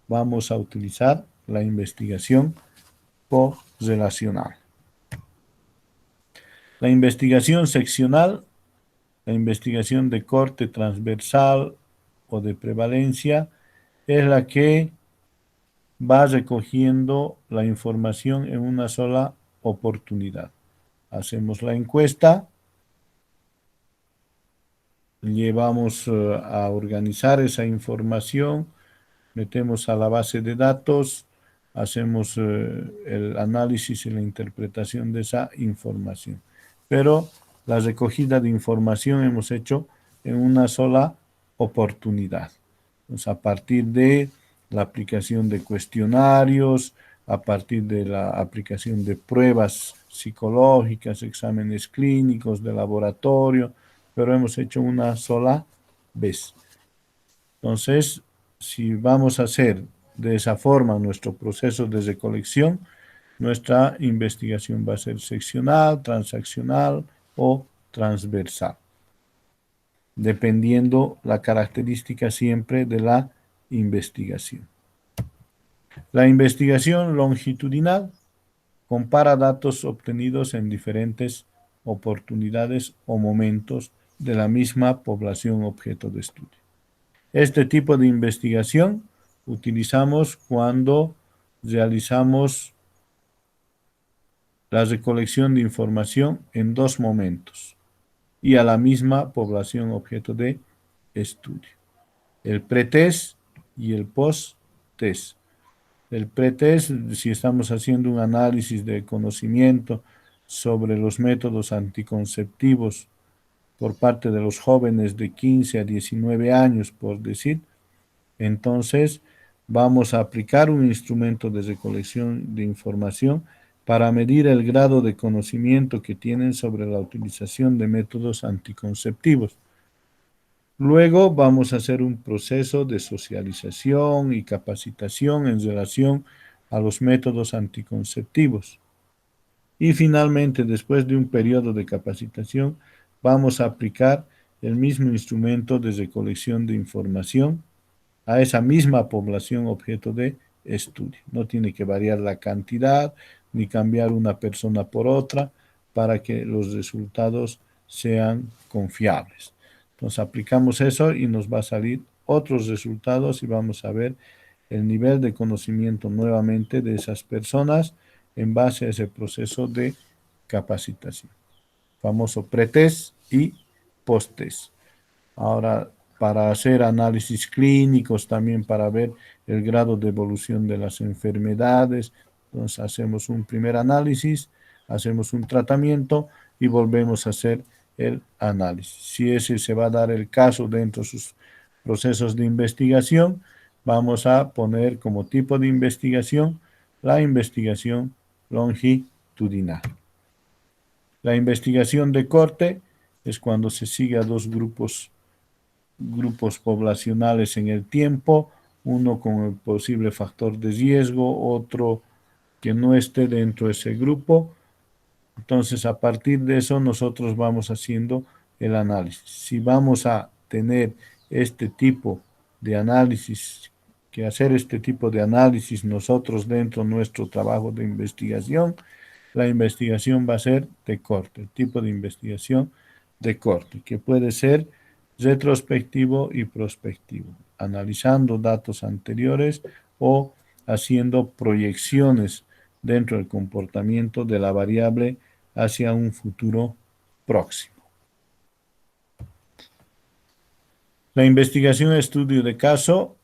vamos a utilizar la investigación correlacional. La investigación seccional, la investigación de corte transversal o de prevalencia, es la que va recogiendo la información en una sola oportunidad. Hacemos la encuesta, llevamos a organizar esa información, metemos a la base de datos, hacemos el análisis y la interpretación de esa información. Pero la recogida de información hemos hecho en una sola oportunidad. Entonces, a partir de la aplicación de cuestionarios, a partir de la aplicación de pruebas psicológicas, exámenes clínicos de laboratorio, pero hemos hecho una sola vez. Entonces, si vamos a hacer de esa forma nuestro proceso de recolección, nuestra investigación va a ser seccional, transaccional o transversal, dependiendo la característica siempre de la investigación. La investigación longitudinal compara datos obtenidos en diferentes oportunidades o momentos de la misma población objeto de estudio. Este tipo de investigación utilizamos cuando realizamos la recolección de información en dos momentos y a la misma población objeto de estudio. El pretest y el post-test. El pretest, si estamos haciendo un análisis de conocimiento sobre los métodos anticonceptivos por parte de los jóvenes de 15 a 19 años, por decir, entonces vamos a aplicar un instrumento de recolección de información para medir el grado de conocimiento que tienen sobre la utilización de métodos anticonceptivos. Luego vamos a hacer un proceso de socialización y capacitación en relación a los métodos anticonceptivos. Y finalmente, después de un periodo de capacitación, vamos a aplicar el mismo instrumento de recolección de información a esa misma población objeto de estudio. No tiene que variar la cantidad ni cambiar una persona por otra para que los resultados sean confiables. Entonces aplicamos eso y nos va a salir otros resultados y vamos a ver el nivel de conocimiento nuevamente de esas personas en base a ese proceso de capacitación. Famoso pretest y posttest. Ahora, para hacer análisis clínicos, también para ver el grado de evolución de las enfermedades, entonces hacemos un primer análisis, hacemos un tratamiento y volvemos a hacer el análisis. Si ese se va a dar el caso dentro de sus procesos de investigación, vamos a poner como tipo de investigación la investigación longitudinal. La investigación de corte es cuando se sigue a dos grupos poblacionales en el tiempo, uno con el posible factor de riesgo, otro que no esté dentro de ese grupo. Entonces, a partir de eso, nosotros vamos haciendo el análisis. Si vamos a tener este tipo de análisis, que hacer este tipo de análisis nosotros dentro de nuestro trabajo de investigación, la investigación va a ser de corte, el tipo de investigación de corte, que puede ser retrospectivo y prospectivo, analizando datos anteriores o haciendo proyecciones dentro del comportamiento de la variable hacia un futuro próximo. La investigación estudio de caso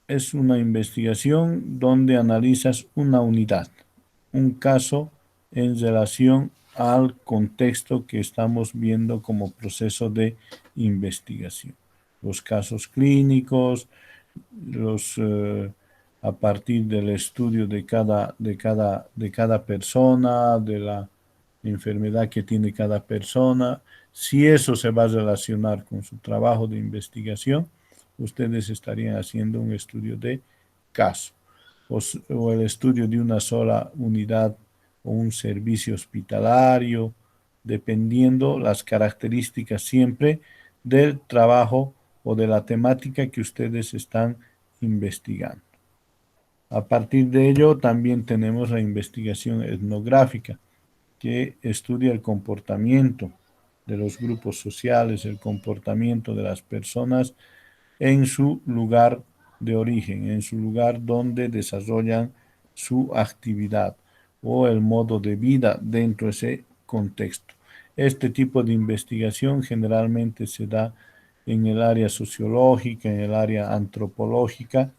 es una investigación donde analizas una unidad, un caso en relación al contexto que estamos viendo como proceso de investigación. Los casos clínicos, a partir del estudio de cada persona, de la enfermedad que tiene cada persona. Si eso se va a relacionar con su trabajo de investigación, ustedes estarían haciendo un estudio de caso o el estudio de una sola unidad o un servicio hospitalario, dependiendo las características siempre del trabajo o de la temática que ustedes están investigando. A partir de ello, también tenemos la investigación etnográfica, que estudia el comportamiento de los grupos sociales, el comportamiento de las personas en su lugar de origen, en su lugar donde desarrollan su actividad o el modo de vida dentro de ese contexto. Este tipo de investigación generalmente se da en el área sociológica, en el área antropológica.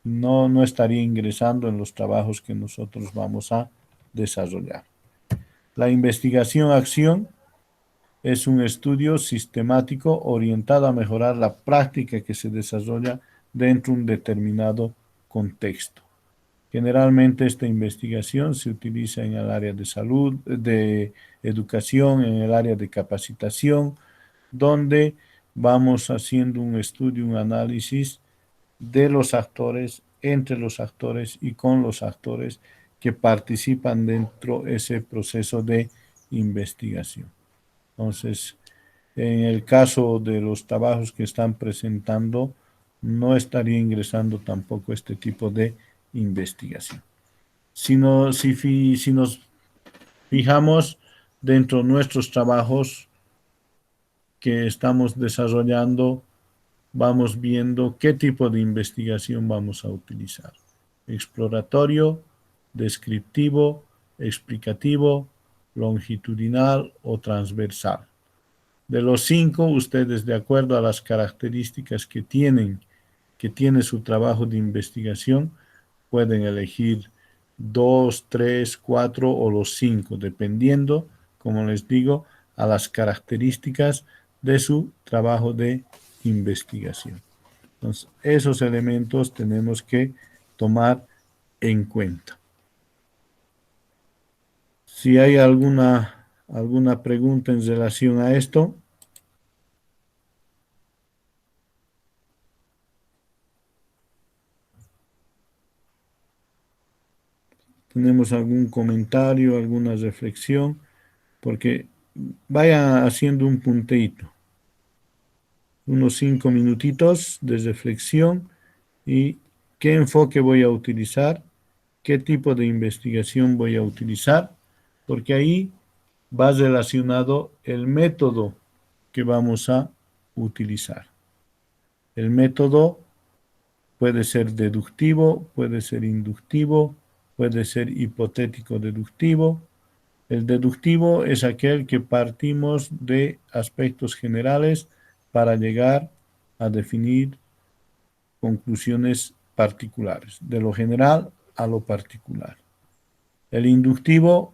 No estaría ingresando en los trabajos que nosotros vamos a desarrollar. La investigación-acción es un estudio sistemático orientado a mejorar la práctica que se desarrolla dentro de un determinado contexto. Generalmente esta investigación se utiliza en el área de salud, de educación, en el área de capacitación, donde vamos haciendo un estudio, un análisis de los actores, entre los actores y con los actores que participan dentro de ese proceso de investigación. Entonces, en el caso de los trabajos que están presentando, no estaría ingresando tampoco este tipo de investigación. Si nos fijamos dentro de nuestros trabajos que estamos desarrollando, vamos viendo qué tipo de investigación vamos a utilizar. Exploratorio, descriptivo, explicativo, longitudinal o transversal. De los 5, ustedes, de acuerdo a las características que tiene su trabajo de investigación, pueden elegir 2, 3, 4 o los 5, dependiendo, como les digo, a las características de su trabajo de investigación. Entonces, esos elementos tenemos que tomar en cuenta. Si hay alguna pregunta en relación a esto. ¿Tenemos algún comentario, alguna reflexión? Porque vaya haciendo un punteito. Unos 5 minutitos de reflexión y qué enfoque voy a utilizar, qué tipo de investigación voy a utilizar, porque ahí va relacionado el método que vamos a utilizar. El método puede ser deductivo, puede ser inductivo, puede ser hipotético deductivo. El deductivo es aquel que partimos de aspectos generales para llegar a definir conclusiones particulares, de lo general a lo particular. El inductivo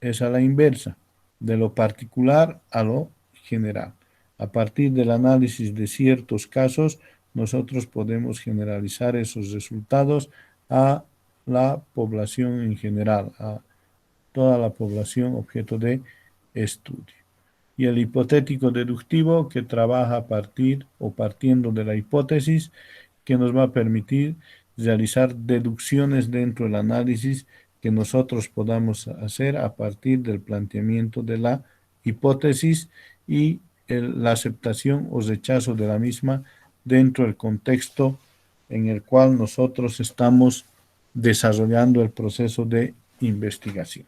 es a la inversa, de lo particular a lo general. A partir del análisis de ciertos casos, nosotros podemos generalizar esos resultados a la población en general, a toda la población objeto de estudio. Y el hipotético deductivo, que trabaja a partir o partiendo de la hipótesis, que nos va a permitir realizar deducciones dentro del análisis que nosotros podamos hacer a partir del planteamiento de la hipótesis y la aceptación o rechazo de la misma dentro del contexto en el cual nosotros estamos desarrollando el proceso de investigación.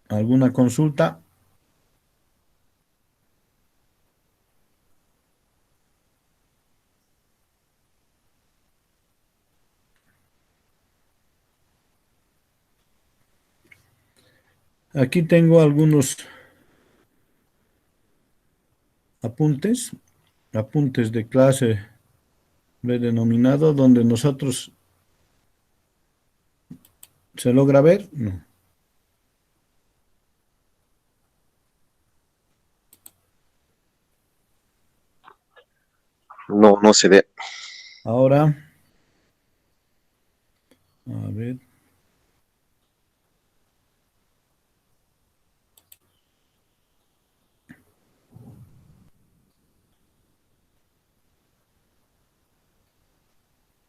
¿Alguna consulta? Aquí tengo algunos apuntes de clase denominado, donde nosotros, ¿se logra ver? No. No, no se ve. Ahora, a ver.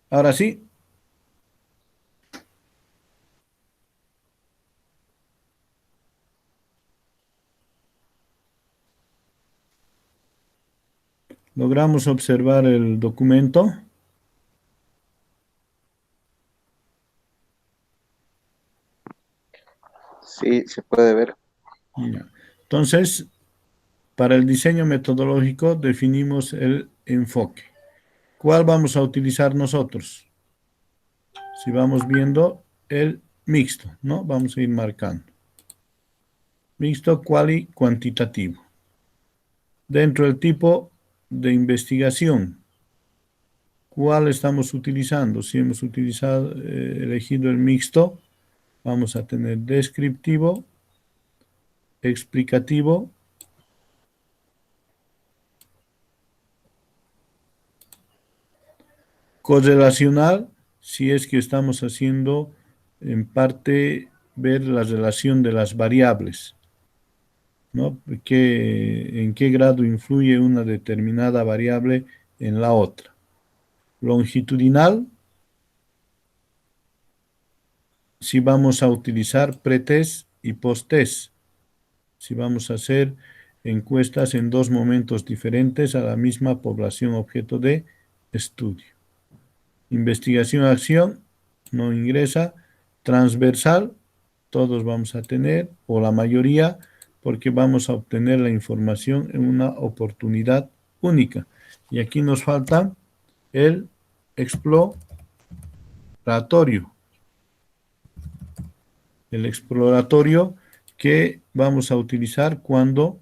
Ahora sí. Logramos observar el documento. Sí, se puede ver. Ya. Entonces, para el diseño metodológico definimos el enfoque. ¿Cuál vamos a utilizar nosotros? Si vamos viendo el mixto, ¿no? Vamos a ir marcando. Mixto quali cuantitativo. Dentro del tipo de investigación, ¿cuál estamos utilizando? Si hemos elegido el mixto, vamos a tener descriptivo, explicativo, correlacional, si es que estamos haciendo en parte ver la relación de las variables, ¿no? En qué grado influye una determinada variable en la otra. Longitudinal, si vamos a utilizar pretest y posttest, si vamos a hacer encuestas en dos momentos diferentes a la misma población objeto de estudio. Investigación-acción, no ingresa. Transversal, todos vamos a tener, o la mayoría, porque vamos a obtener la información en una oportunidad única. Y aquí nos falta el exploratorio. El exploratorio que vamos a utilizar cuando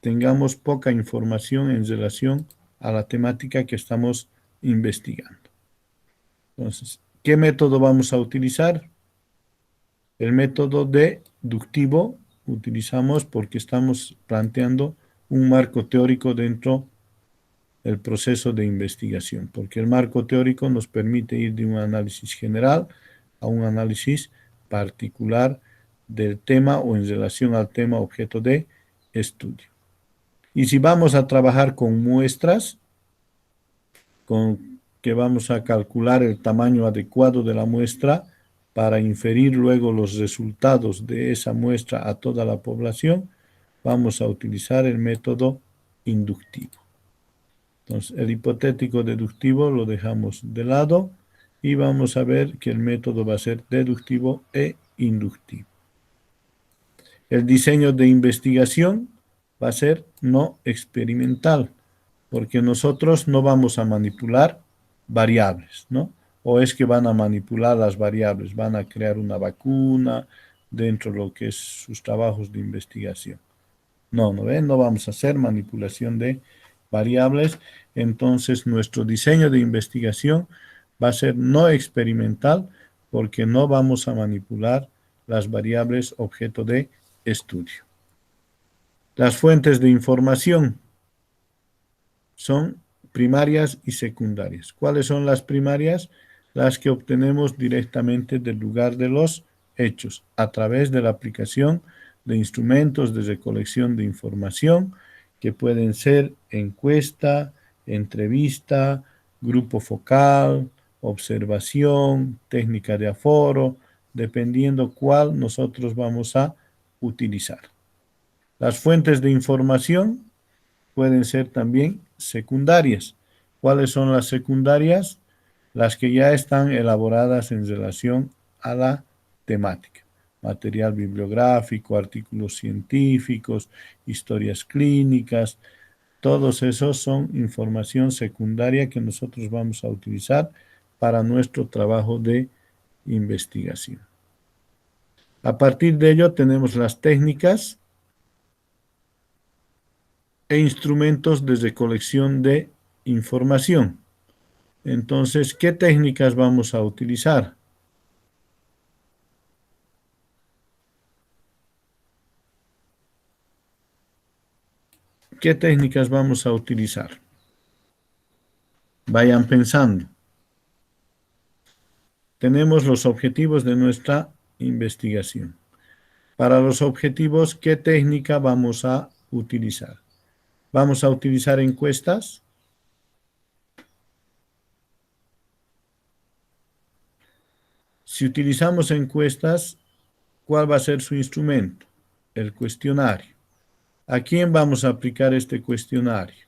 tengamos poca información en relación a la temática que estamos investigando. Entonces, ¿qué método vamos a utilizar? El método deductivo utilizamos porque estamos planteando un marco teórico dentro del proceso de investigación, porque el marco teórico nos permite ir de un análisis general a un análisis particular del tema o en relación al tema objeto de estudio. Y si vamos a trabajar con muestras, con que vamos a calcular el tamaño adecuado de la muestra, para inferir luego los resultados de esa muestra a toda la población, vamos a utilizar el método inductivo. Entonces, el hipotético deductivo lo dejamos de lado y vamos a ver que el método va a ser deductivo e inductivo. El diseño de investigación va a ser no experimental, porque nosotros no vamos a manipular variables, ¿no? O es que van a manipular las variables, van a crear una vacuna dentro de lo que es sus trabajos de investigación. No vamos a hacer manipulación de variables. Entonces, nuestro diseño de investigación va a ser no experimental porque no vamos a manipular las variables objeto de estudio. Las fuentes de información son primarias y secundarias. ¿Cuáles son las primarias? Las que obtenemos directamente del lugar de los hechos, a través de la aplicación de instrumentos de recolección de información, que pueden ser encuesta, entrevista, grupo focal, observación, técnica de aforo, dependiendo cuál nosotros vamos a utilizar. Las fuentes de información pueden ser también secundarias. ¿Cuáles son las secundarias? Las que ya están elaboradas en relación a la temática. Material bibliográfico, artículos científicos, historias clínicas, todos esos son información secundaria que nosotros vamos a utilizar para nuestro trabajo de investigación. A partir de ello tenemos las técnicas e instrumentos de recolección de información. Entonces, ¿qué técnicas vamos a utilizar? ¿Qué técnicas vamos a utilizar? Vayan pensando. Tenemos los objetivos de nuestra investigación. Para los objetivos, ¿qué técnica vamos a utilizar? ¿Vamos a utilizar encuestas? Si utilizamos encuestas, ¿cuál va a ser su instrumento? El cuestionario. ¿A quién vamos a aplicar este cuestionario?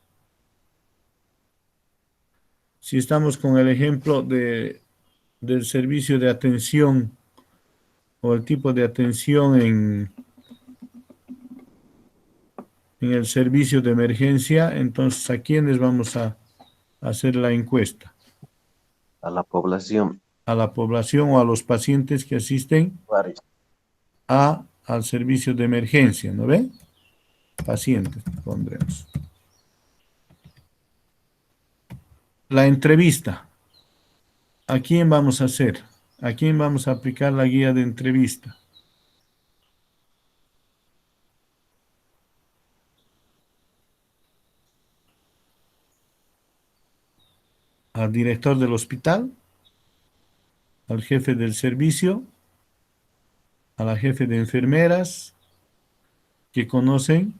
Si estamos con el ejemplo del servicio de atención o el tipo de atención en el servicio de emergencia, entonces ¿a quiénes vamos a hacer la encuesta? A la población. A la población o a los pacientes que asisten al servicio de emergencia, ¿no ve? Pacientes, pondremos. La entrevista. ¿A quién vamos a hacer? ¿A quién vamos a aplicar la guía de entrevista? ¿Al director del hospital? ¿Al jefe del servicio? ¿A la jefe de enfermeras? Que conocen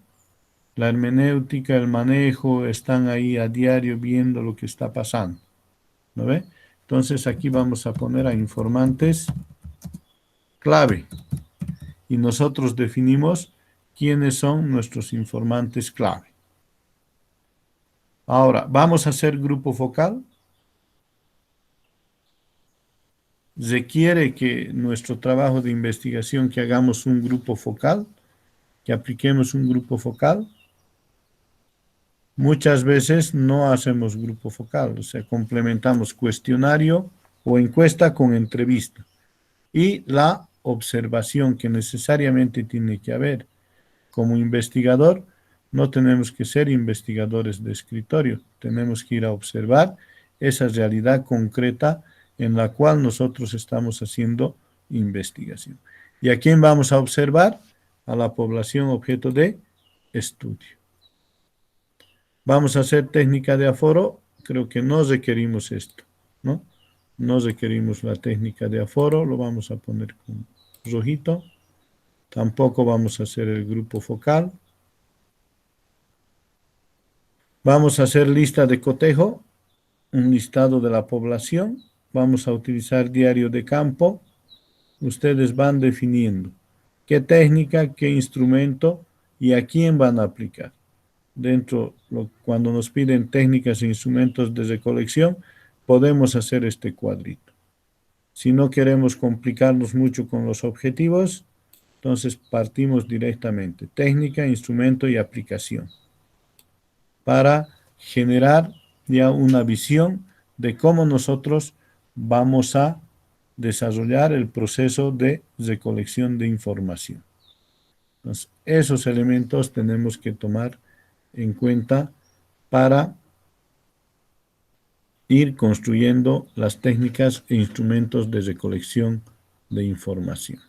la hermenéutica, el manejo, están ahí a diario viendo lo que está pasando. ¿No ve? Entonces aquí vamos a poner a informantes clave. Y nosotros definimos quiénes son nuestros informantes clave. Ahora, ¿vamos a hacer grupo focal? Requiere que nuestro trabajo de investigación, que hagamos un grupo focal, que apliquemos un grupo focal. Muchas veces no hacemos grupo focal, o sea, complementamos cuestionario o encuesta con entrevista. Y la observación que necesariamente tiene que haber. Como investigador, no tenemos que ser investigadores de escritorio, tenemos que ir a observar esa realidad concreta en la cual nosotros estamos haciendo investigación. ¿Y a quién vamos a observar? A la población objeto de estudio. ¿Vamos a hacer técnica de aforo? Creo que no requerimos esto, ¿no? No requerimos la técnica de aforo, lo vamos a poner con rojito. Tampoco vamos a hacer el grupo focal. Vamos a hacer lista de cotejo, un listado de la población. Vamos a utilizar diario de campo. ustedes van definiendo qué técnica, qué instrumento y a quién van a aplicar. Cuando nos piden técnicas e instrumentos de recolección, podemos hacer este cuadrito. Si no queremos complicarnos mucho con los objetivos, entonces partimos directamente. Técnica, instrumento y aplicación. Para generar ya una visión de cómo nosotros vamos a desarrollar el proceso de recolección de información. Entonces, esos elementos tenemos que tomar en cuenta para ir construyendo las técnicas e instrumentos de recolección de información.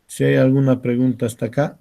Si hay alguna pregunta hasta acá.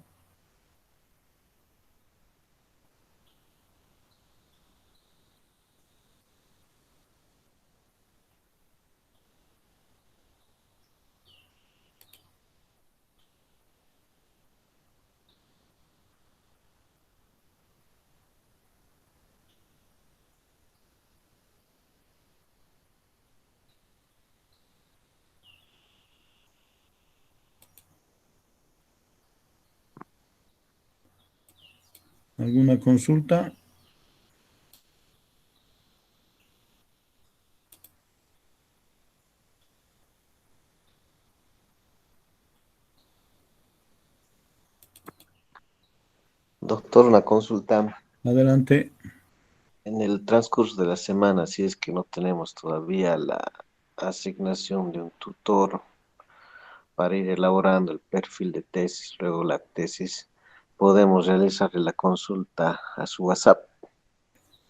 ¿Alguna consulta? Doctor, una consulta. Adelante. En el transcurso de la semana, si es que no tenemos todavía la asignación de un tutor para ir elaborando el perfil de tesis, luego la tesis, podemos realizarle la consulta a su WhatsApp.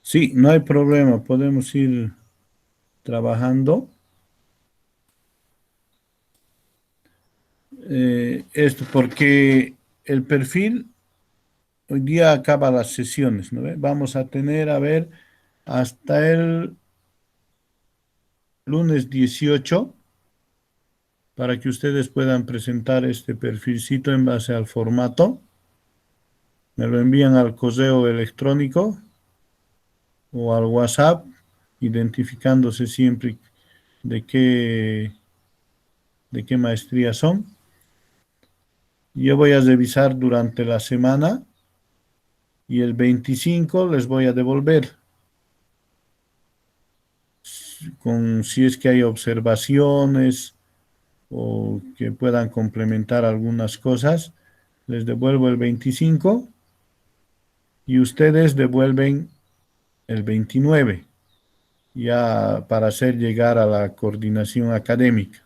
Sí, no hay problema, podemos ir trabajando. Esto porque el perfil, hoy día acaba las sesiones, ¿no ve? Vamos a tener, a ver, hasta el lunes 18 para que ustedes puedan presentar este perfilcito en base al formato. Me lo envían al correo electrónico o al WhatsApp, identificándose siempre de qué maestría son. Yo voy a revisar durante la semana y el 25 les voy a devolver. Si es que hay observaciones o que puedan complementar algunas cosas, les devuelvo el 25 y ustedes devuelven el 29, ya para hacer llegar a la coordinación académica,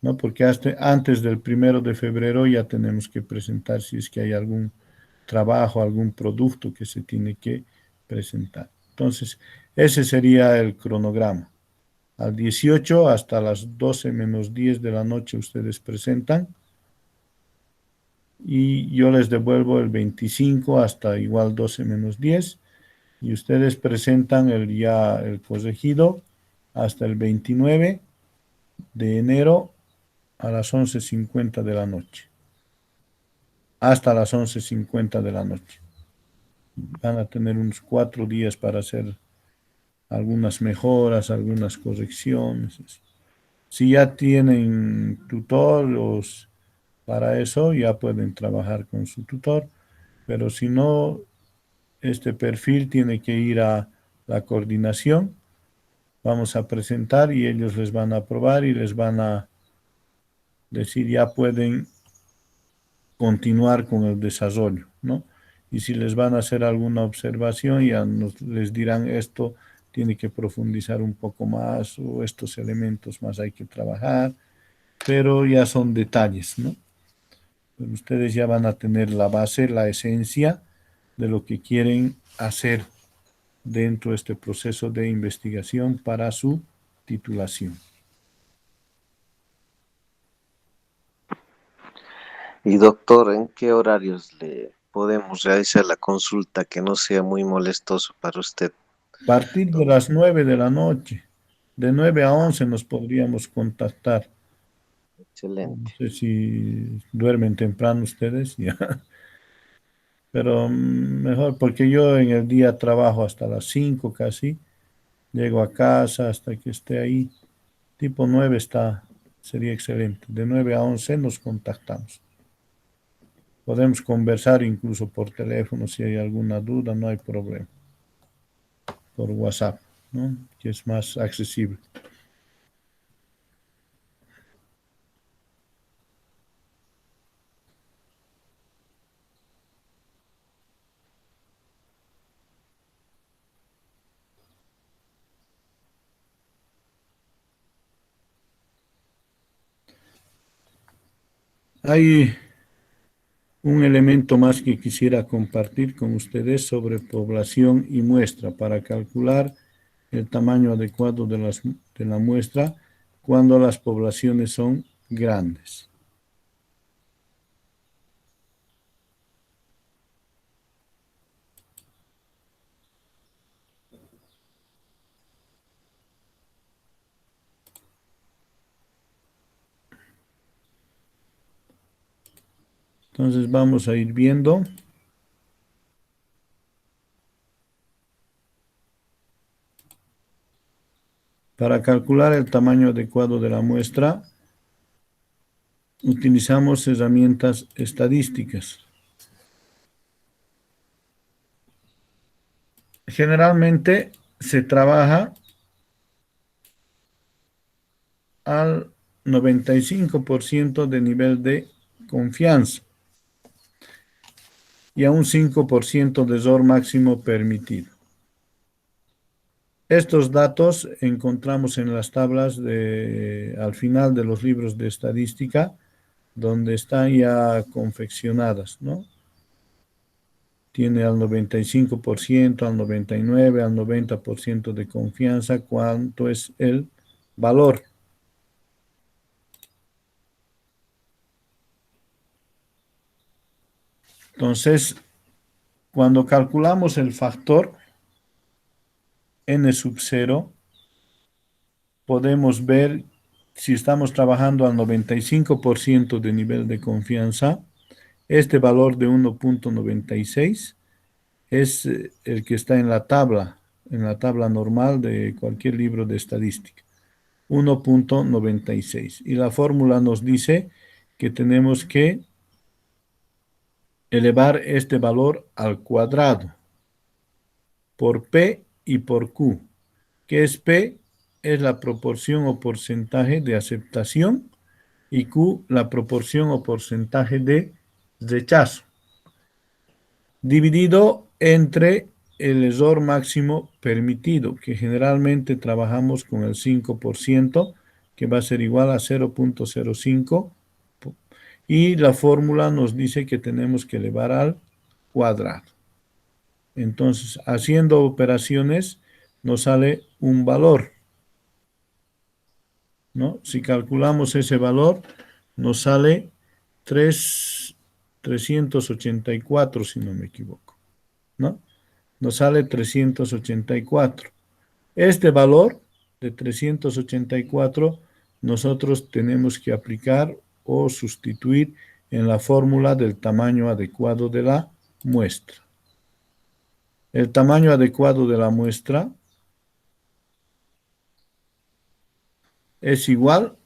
¿no? Porque antes del 1 de febrero ya tenemos que presentar si es que hay algún trabajo, algún producto que se tiene que presentar. Entonces, ese sería el cronograma. Al 18 hasta las 12 menos 10 de la noche ustedes presentan y yo les devuelvo el 25 hasta igual 12 menos 10 y ustedes presentan el corregido hasta el 29 de enero a las 11:50 de la noche. Hasta las 11:50 de la noche. Van a tener unos 4 días para hacer algunas mejoras, algunas correcciones. Si ya tienen tutores para eso, ya pueden trabajar con su tutor, pero si no, este perfil tiene que ir a la coordinación. Vamos a presentar y ellos les van a aprobar y les van a decir ya pueden continuar con el desarrollo, ¿no? Y si les van a hacer alguna observación, ya les dirán esto tiene que profundizar un poco más o estos elementos más hay que trabajar, pero ya son detalles, ¿no? Pero ustedes ya van a tener la base, la esencia de lo que quieren hacer dentro de este proceso de investigación para su titulación. Y doctor, ¿en qué horarios le podemos realizar la consulta que no sea muy molestoso para usted? A partir de las 9 de la noche, de 9 a 11 nos podríamos contactar. No Excelente. sé si duermen temprano ustedes, ya. Pero mejor porque yo en el día trabajo hasta las 5 casi, llego a casa hasta que esté ahí, tipo 9 está sería excelente. De 9 a 11 nos contactamos. Podemos conversar incluso por teléfono si hay alguna duda, no hay problema. Por WhatsApp, ¿no? Que es más accesible. Hay un elemento más que quisiera compartir con ustedes sobre población y muestra para calcular el tamaño adecuado de la muestra cuando las poblaciones son grandes. Entonces vamos a ir viendo. Para calcular el tamaño adecuado de la muestra, utilizamos herramientas estadísticas. Generalmente se trabaja al 95% de nivel de confianza y a un 5% de error máximo permitido. Estos datos encontramos en las tablas al final de los libros de estadística, donde están ya confeccionadas, ¿no? Tiene al 95%, al 99%, al 90% de confianza cuánto es el valor. Entonces, cuando calculamos el factor n sub 0, podemos ver si estamos trabajando al 95% de nivel de confianza, este valor de 1.96 es el que está en la tabla normal de cualquier libro de estadística, 1.96. Y la fórmula nos dice que tenemos que elevar este valor al cuadrado por P y por Q. ¿Qué es P? Es la proporción o porcentaje de aceptación y Q la proporción o porcentaje de rechazo, dividido entre el error máximo permitido, que generalmente trabajamos con el 5%, que va a ser igual a 0.05, y la fórmula nos dice que tenemos que elevar al cuadrado. Entonces, haciendo operaciones, nos sale un valor, ¿no? Si calculamos ese valor, nos sale 384, si no me equivoco, ¿no? Nos sale 384. Este valor de 384 nosotros tenemos que aplicar o sustituir en la fórmula del tamaño adecuado de la muestra. El tamaño adecuado de la muestra es igual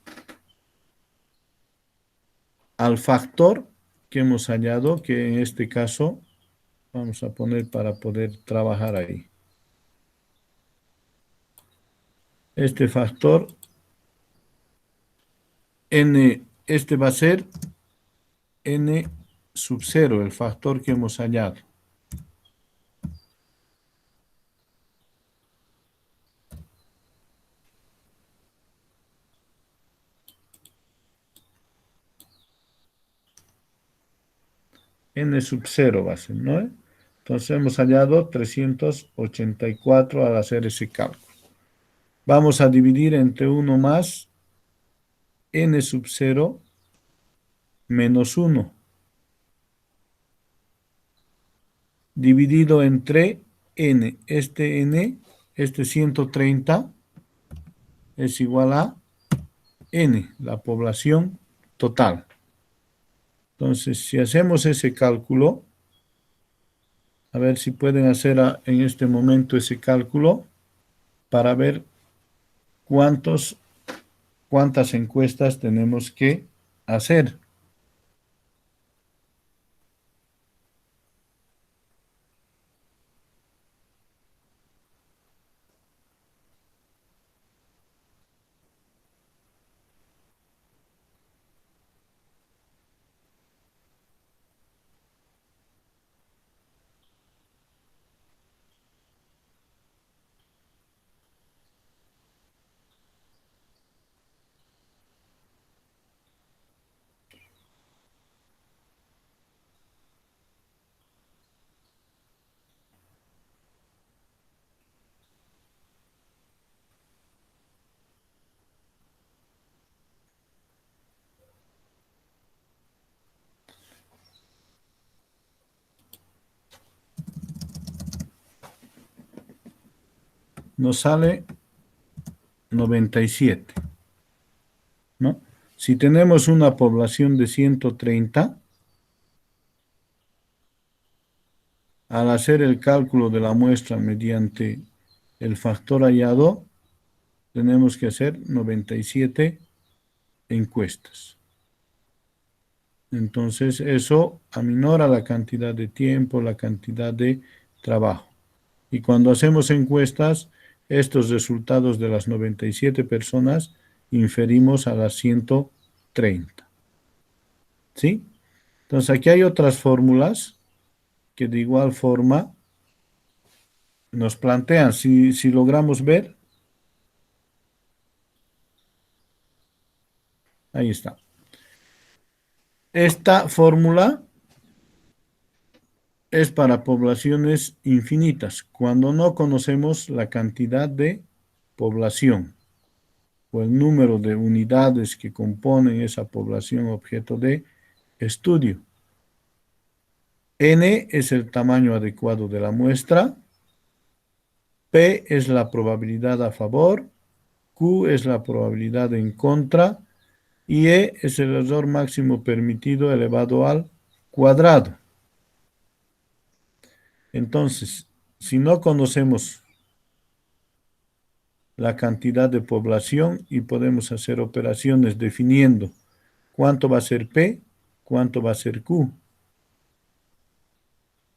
al factor que hemos hallado, que en este caso vamos a poner para poder trabajar ahí. Este factor n, este va a ser n sub 0, el factor que hemos hallado. N sub 0 va a ser, ¿no? Entonces hemos hallado 384 al hacer ese cálculo. Vamos a dividir entre 1 más n sub 0 menos 1. Dividido entre n. Este 130 es igual a n, la población total. Entonces, si hacemos ese cálculo, a ver si pueden hacer en este momento ese cálculo para ver cuántos cuántas encuestas tenemos que hacer. Nos sale 97, ¿no? Si tenemos una población de 130, al hacer el cálculo de la muestra mediante el factor hallado, tenemos que hacer 97 encuestas. Entonces, eso aminora la cantidad de tiempo, la cantidad de trabajo. Y cuando hacemos encuestas, estos resultados de las 97 personas inferimos a las 130. ¿Sí? Entonces, aquí hay otras fórmulas que de igual forma nos plantean, si logramos ver, ahí está. Esta fórmula es para poblaciones infinitas, cuando no conocemos la cantidad de población o el número de unidades que componen esa población objeto de estudio. N es el tamaño adecuado de la muestra, P es la probabilidad a favor, Q es la probabilidad en contra y E es el error máximo permitido elevado al cuadrado. Entonces, si no conocemos la cantidad de población y podemos hacer operaciones definiendo cuánto va a ser P, cuánto va a ser Q.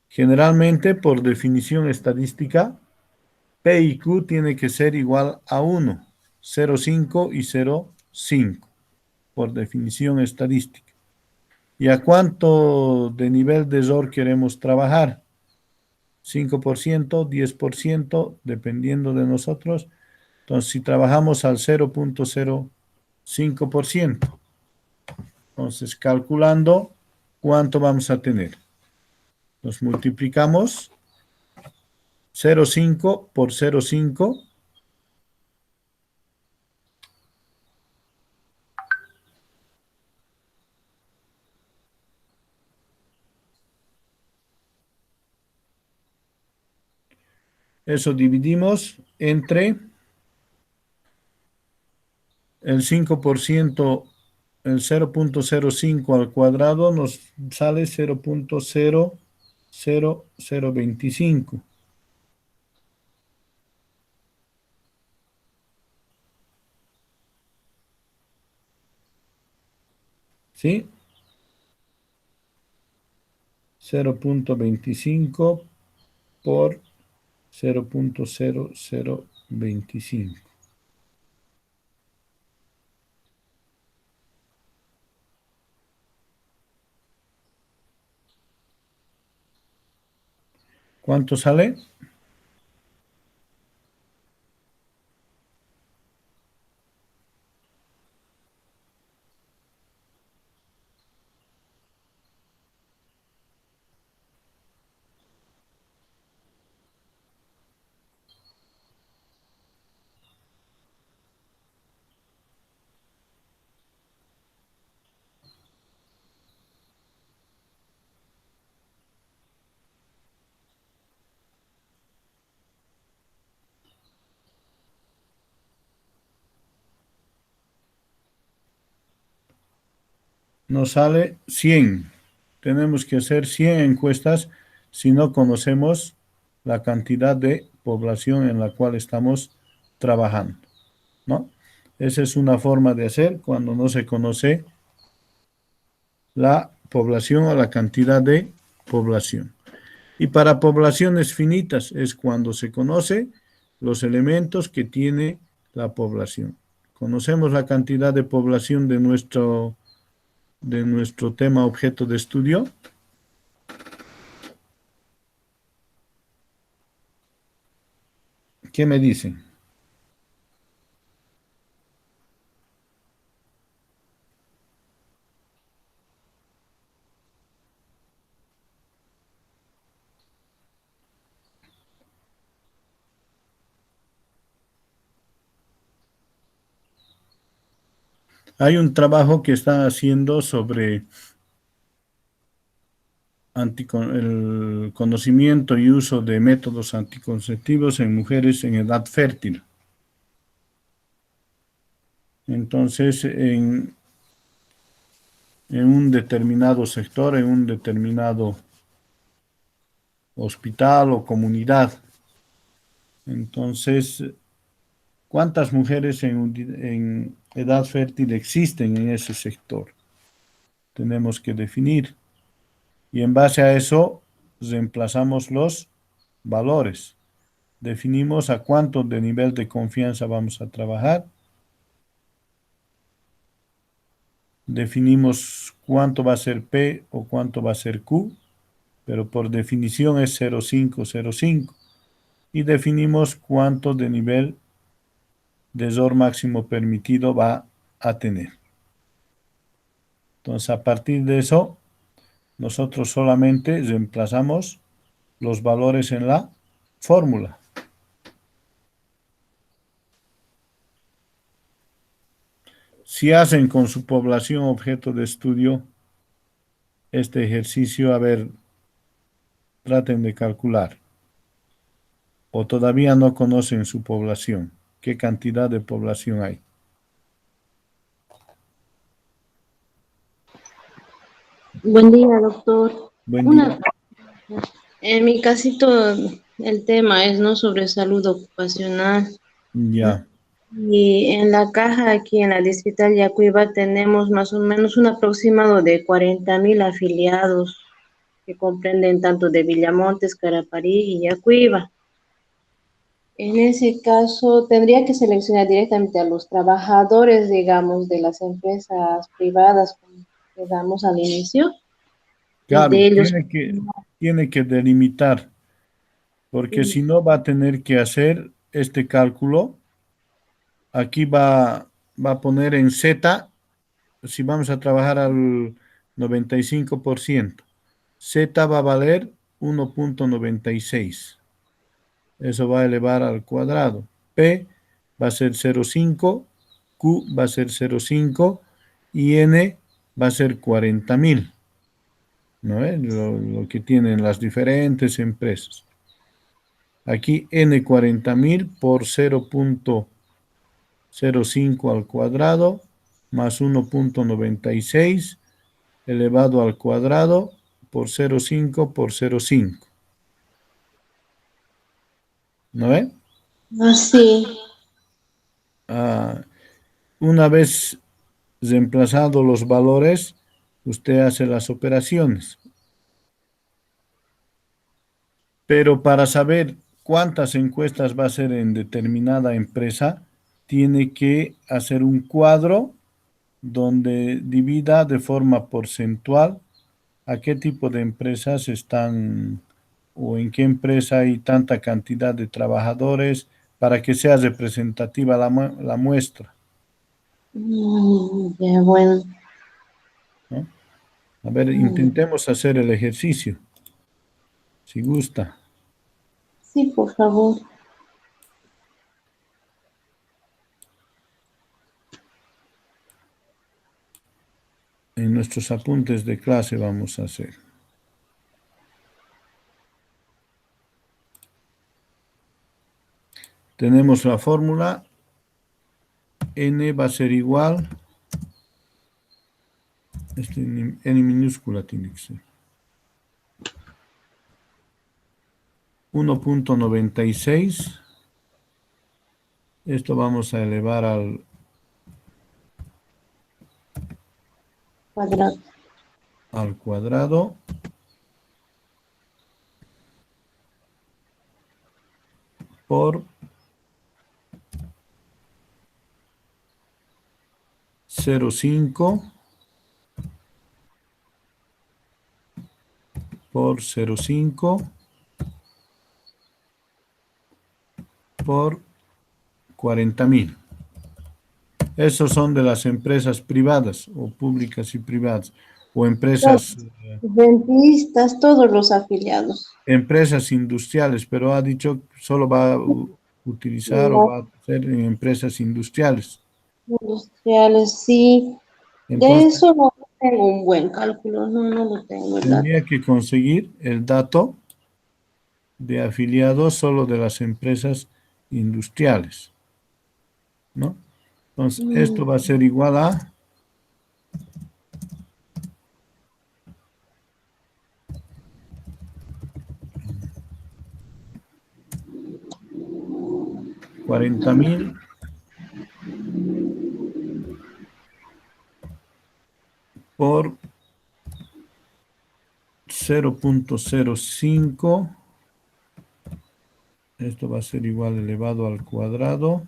Generalmente, por definición estadística, P y Q tiene que ser igual a 1, 0,5 y 0,5, por definición estadística. ¿Y a cuánto de nivel de error queremos trabajar? 5%, 10%, dependiendo de nosotros. Entonces, si trabajamos al 0,05%, entonces calculando cuánto vamos a tener. Nos multiplicamos 0,5 por 0,5. Eso dividimos entre el 5%, el 0,05 al cuadrado nos sale 0,00025. ¿Sí? 0,25 por 0,0025. ¿Cuánto sale? Nos sale 100. Tenemos que hacer 100 encuestas si no conocemos la cantidad de población en la cual estamos trabajando, ¿no? Esa es una forma de hacer cuando no se conoce la población o la cantidad de población. Y para poblaciones finitas es cuando se conoce los elementos que tiene la población. Conocemos la cantidad de población de nuestro tema objeto de estudio. ¿Qué me dicen? Hay un trabajo que está haciendo sobre el conocimiento y uso de métodos anticonceptivos en mujeres en edad fértil. Entonces, en un determinado sector, en un determinado hospital o comunidad. Entonces, ¿cuántas mujeres en edad fértil existen en ese sector? Tenemos que definir. Y en base a eso, reemplazamos los valores. Definimos a cuánto de nivel de confianza vamos a trabajar. Definimos cuánto va a ser P o cuánto va a ser Q, pero por definición es 0,5, 0,5. Y definimos cuánto de nivel de error máximo permitido va a tener. Entonces, a partir de eso, nosotros solamente reemplazamos los valores en la fórmula. Si hacen con su población objeto de estudio este ejercicio, a ver, traten de calcular. O todavía no conocen su población. ¿Qué cantidad de población hay? Buen día, doctor. Buen Una, día. en mi casito, el tema es no sobre salud ocupacional. Ya. Y en la caja aquí en la Distrital Yacuiba tenemos más o menos un aproximado de 40.000 afiliados que comprenden tanto de Villamontes, Caraparí y Yacuiba. En ese caso, tendría que seleccionar directamente a los trabajadores, digamos, de las empresas privadas, como quedamos al inicio, y Claro, de ellos. tiene que delimitar, porque si no va a tener que hacer este cálculo. Aquí va a poner en Z, si vamos a trabajar al 95%. Z va a valer 1,96. Eso va a elevar al cuadrado. P va a ser 0,5, Q va a ser 0,5 y N va a ser 40.000. ¿No es? Lo que tienen las diferentes empresas. Aquí N 40.000 por 0,05 al cuadrado más 1,96 elevado al cuadrado por 0,5 por 0,5. ¿No ve? Así. Una vez reemplazados los valores, usted hace las operaciones. Pero para saber cuántas encuestas va a hacer en determinada empresa, tiene que hacer un cuadro donde divida de forma porcentual a qué tipo de empresas están o en qué empresa hay tanta cantidad de trabajadores para que sea representativa la muestra, Ya, bueno. ¿no? A ver, intentemos hacer el ejercicio, si gusta. Sí, por favor. En nuestros apuntes de clase vamos a hacer. Tenemos la fórmula, n va a ser igual, n minúscula tiene que ser, 1,96. Esto vamos a elevar al cuadrado. al cuadrado por 0,5 por 0,5 por 40.000. Esos son de las empresas privadas o públicas y privadas o empresas, Dentistas, todos los afiliados. empresas industriales, pero ha dicho que solo va a utilizar o Las va a hacer en empresas industriales. industriales, sí. De Entonces, eso no tengo un buen cálculo, no lo tengo el dato. tendría que conseguir el dato de afiliados solo de las empresas industriales, ¿no? Entonces, esto va a ser igual a 40.000 por 0,05. Esto va a ser igual elevado al cuadrado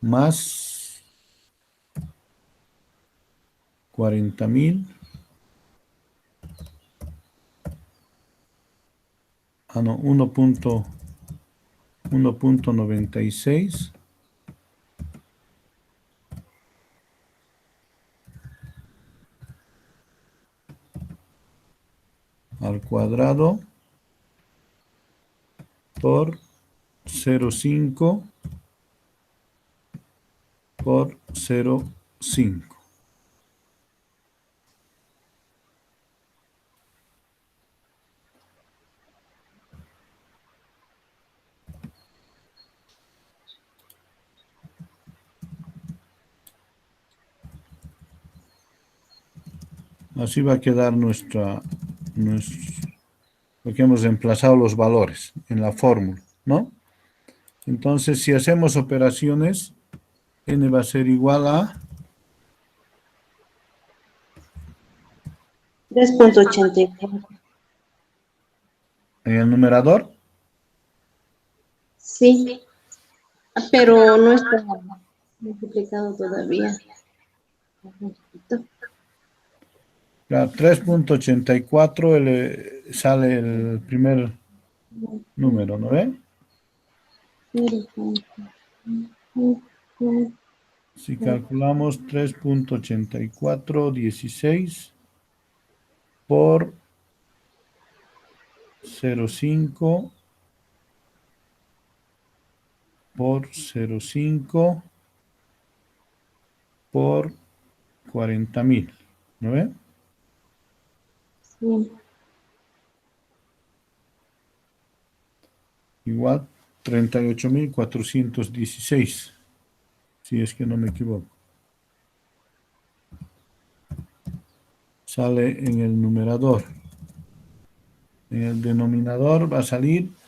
más 40.000. No, 1,96 al cuadrado por 0,5 por 0,5. Así va a quedar porque hemos reemplazado los valores en la fórmula, ¿no? Entonces, si hacemos operaciones, n va a ser igual a 3,84. en el numerador, Sí, pero no está multiplicado todavía. la 3,84 sale el primer número, ¿no ve? Si calculamos 3,8416 por 0,5 por 0,5 por 40.000, ¿no ve? Sí. Igual 38.416, si es que no me equivoco. Sale en el numerador. En el denominador va a salir 0,5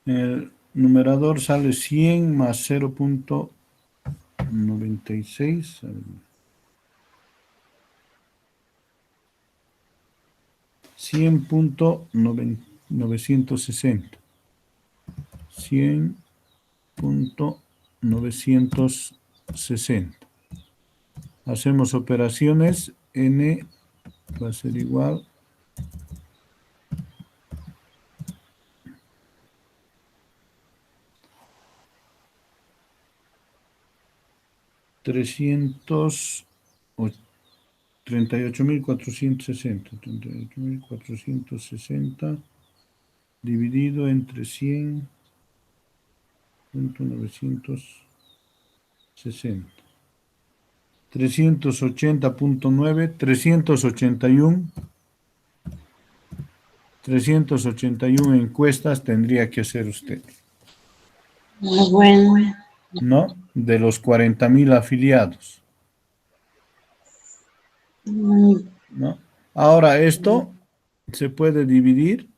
El numerador sale 100 más 0.96. 100.960. 100.960. Hacemos operaciones. N va a ser igual 38.460 dividido entre 100.960. 380.9, 381 encuestas tendría que hacer usted, Muy bueno. ¿no? De los 40.000 afiliados, ¿no? Ahora esto se puede dividir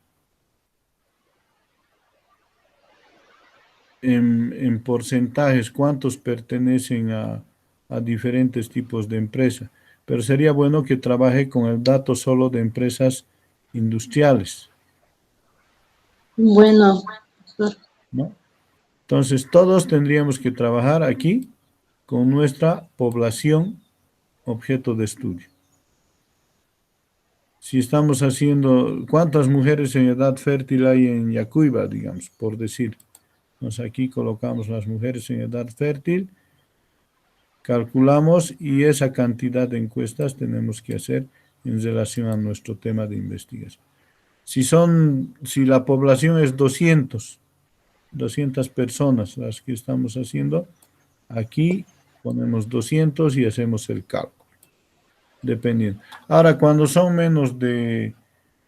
en porcentajes, cuántos pertenecen a diferentes tipos de empresas. Pero sería bueno que trabaje con el dato solo de empresas industriales, Bueno, ¿no? Entonces, todos tendríamos que trabajar aquí con nuestra población objeto de estudio. Si estamos haciendo, ¿cuántas mujeres en edad fértil hay en Yacuiba, digamos, por decir? Entonces, aquí colocamos las mujeres en edad fértil, calculamos y esa cantidad de encuestas tenemos que hacer en relación a nuestro tema de investigación. Si la población es 200 personas las que estamos haciendo, aquí ponemos 200 y hacemos el cálculo, dependiendo. Ahora, cuando son menos de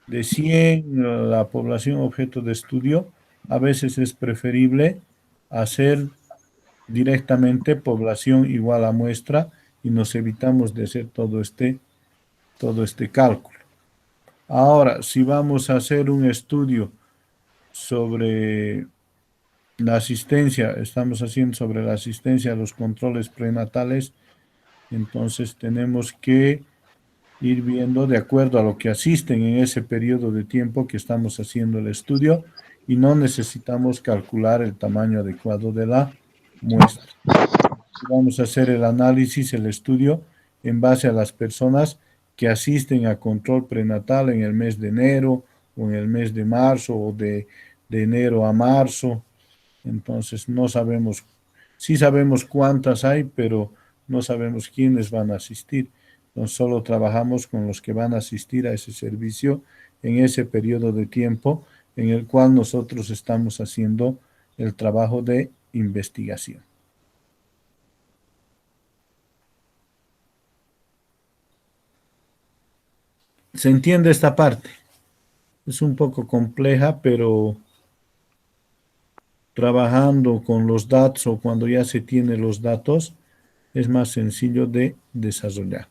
100 la población objeto de estudio, a veces es preferible hacer directamente población igual a muestra y nos evitamos de hacer todo este cálculo. Ahora, si vamos a hacer un estudio sobre la asistencia, estamos haciendo sobre la asistencia a los controles prenatales, entonces tenemos que ir viendo de acuerdo a lo que asisten en ese periodo de tiempo que estamos haciendo el estudio y no necesitamos calcular el tamaño adecuado de la muestra. Vamos a hacer el análisis, el estudio en base a las personas que asisten a control prenatal en el mes de enero o en el mes de marzo o de enero a marzo. Entonces no sabemos, sí sabemos cuántas hay, pero no sabemos quiénes van a asistir. Entonces solo trabajamos con los que van a asistir a ese servicio en ese periodo de tiempo en el cual nosotros estamos haciendo el trabajo de investigación. ¿Se entiende esta parte? Es un poco compleja, pero trabajando con los datos o cuando ya se tiene los datos, es más sencillo de desarrollar.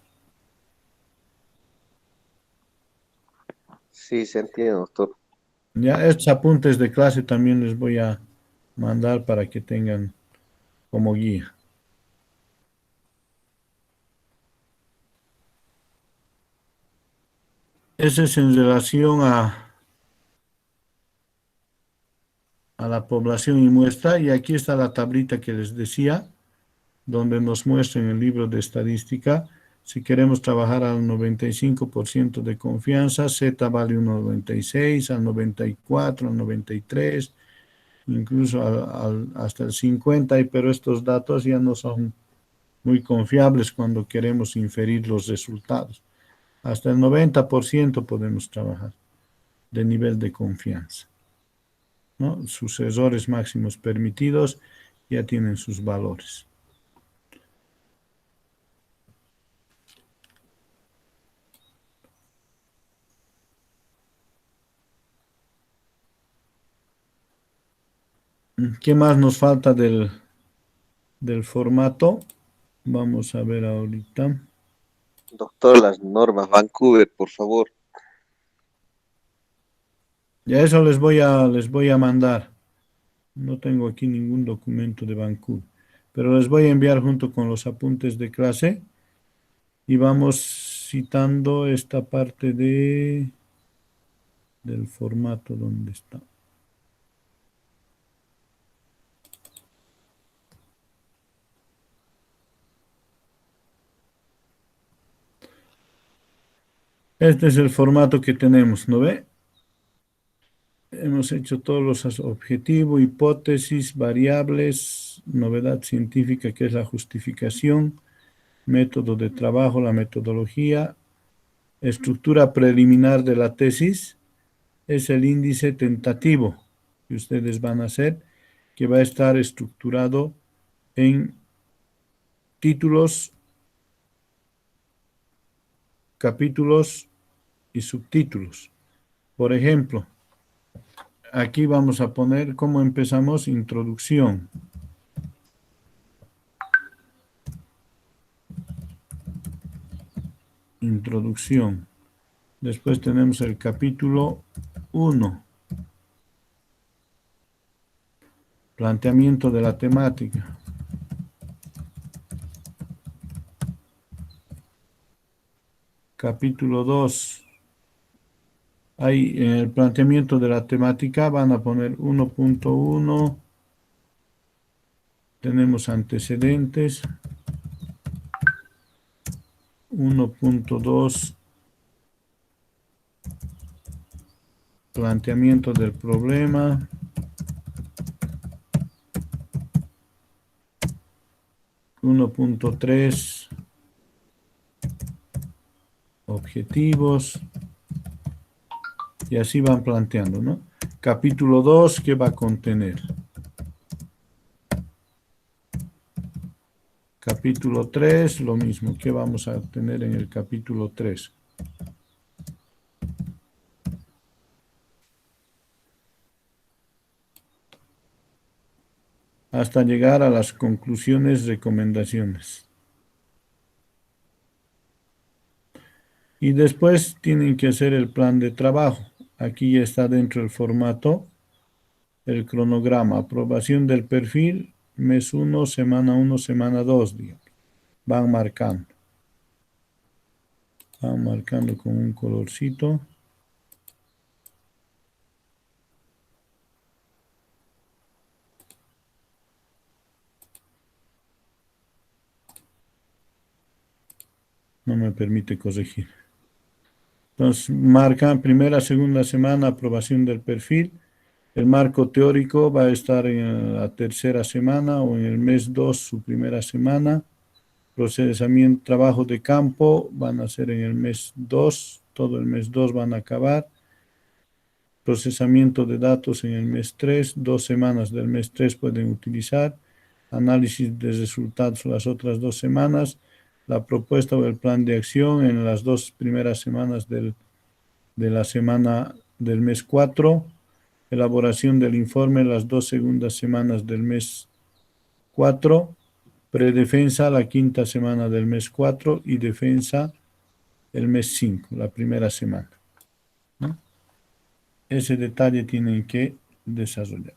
Sí, se entiende, doctor. Ya estos apuntes de clase también les voy a mandar para que tengan como guía. Ese es en relación a la población y muestra, y aquí está la tablita que les decía, donde nos muestra en el libro de estadística, si queremos trabajar al 95% de confianza, Z vale un 96, al 94, al 93, incluso hasta el 50, pero estos datos ya no son muy confiables cuando queremos inferir los resultados. Hasta el 90% podemos trabajar de nivel de confianza, ¿no? Sus errores máximos permitidos ya tienen sus valores. ¿Qué más nos falta del formato? Vamos a ver ahorita. Doctor, las normas Vancouver, por favor. Ya eso les voy a mandar. No tengo aquí ningún documento de Vancouver, pero les voy a enviar junto con los apuntes de clase y vamos citando esta parte del formato. ¿Dónde está? Este es el formato que tenemos, ¿no ve? Hemos hecho todos los objetivos, hipótesis, variables, novedad científica que es la justificación, método de trabajo, la metodología, estructura preliminar de la tesis, es el índice tentativo que ustedes van a hacer, que va a estar estructurado en títulos, capítulos y subtítulos. Por ejemplo, aquí vamos a poner cómo empezamos: introducción. Introducción. Después tenemos el capítulo 1. Planteamiento de la temática. Capítulo 2. Ahí en el planteamiento de la temática van a poner 1.1. Tenemos antecedentes. 1.2. Planteamiento del problema. 1.3. Objetivos. Y así van planteando, ¿no? Capítulo 2, ¿qué va a contener? Capítulo 3, lo mismo. ¿Qué vamos a tener en el capítulo 3? Hasta llegar a las conclusiones, recomendaciones. Y después tienen que hacer el plan de trabajo. Aquí ya está dentro del formato el cronograma. Aprobación del perfil, mes 1, semana 1, semana 2, digamos. Van marcando. Van marcando con un colorcito. No me permite corregir. Entonces, marcan primera, segunda semana, aprobación del perfil. El marco teórico va a estar en la tercera semana o en el mes 2, su primera semana. Procesamiento, trabajo de campo, van a ser en el mes 2, todo el mes 2 van a acabar. Procesamiento de datos en el mes 3, 2 semanas del mes 3 pueden utilizar. Análisis de resultados las otras 2 semanas. La propuesta o el plan de acción en las 2 primeras semanas de la semana del mes 4. Elaboración del informe las 2 segundas semanas del mes 4. Predefensa la quinta semana del mes 4 y defensa el mes 5, la primera semana, ¿no? Ese detalle tienen que desarrollar.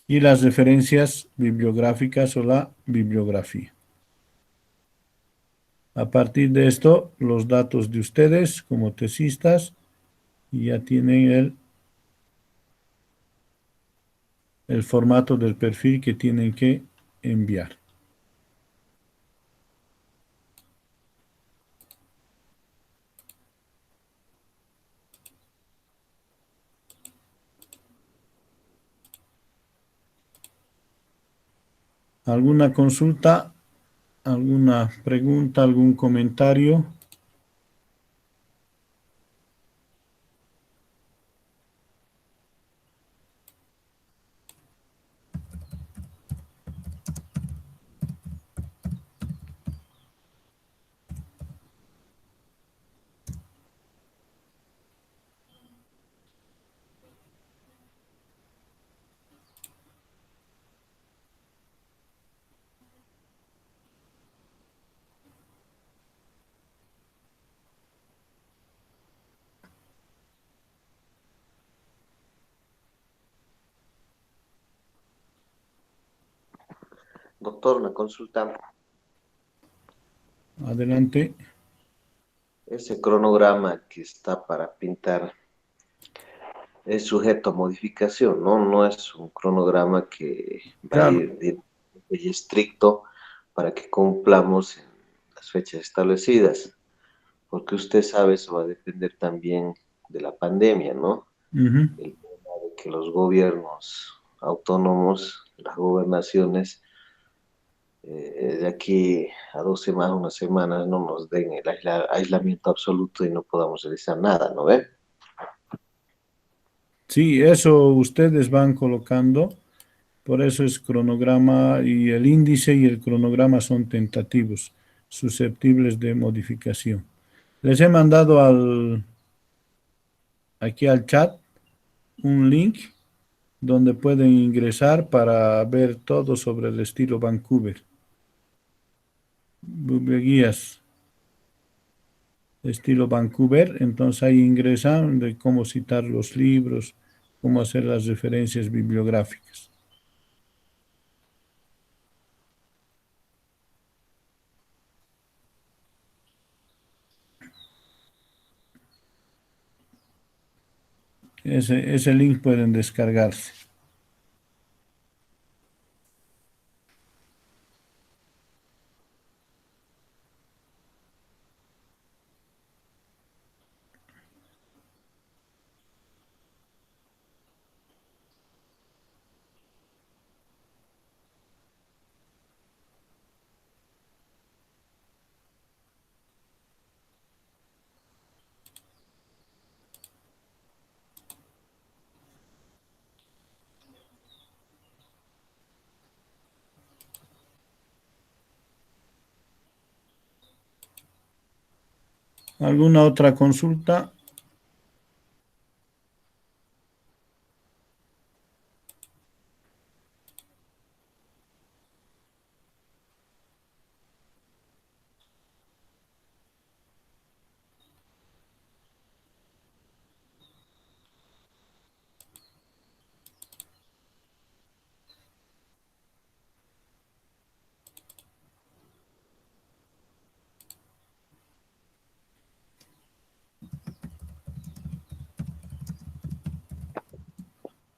Y las referencias bibliográficas o la bibliografía. A partir de esto, los datos de ustedes como tesistas ya tienen el formato del perfil que tienen que enviar. ¿Alguna consulta? ¿Alguna pregunta? ¿Algún comentario? Doctor, una consulta. Adelante. Ese cronograma que está para pintar es sujeto a modificación, ¿no? No es un cronograma que va a Claro. ir de estricto para que cumplamos en las fechas establecidas, porque usted sabe, eso va a depender también de la pandemia, ¿no? Ujú. El tema de que los gobiernos autónomos, las gobernaciones, de aquí a 2 semanas, unas semanas, no nos den el aislamiento absoluto y no podamos realizar nada, ¿no ve? Sí, eso ustedes van colocando, por eso es cronograma y el índice y el cronograma son tentativos, susceptibles de modificación. Les he mandado aquí al chat un link donde pueden ingresar para ver todo sobre el estilo Vancouver. Guías estilo Vancouver, entonces ahí ingresan de cómo citar los libros, cómo hacer las referencias bibliográficas. Ese link pueden descargarse. ¿Alguna otra consulta?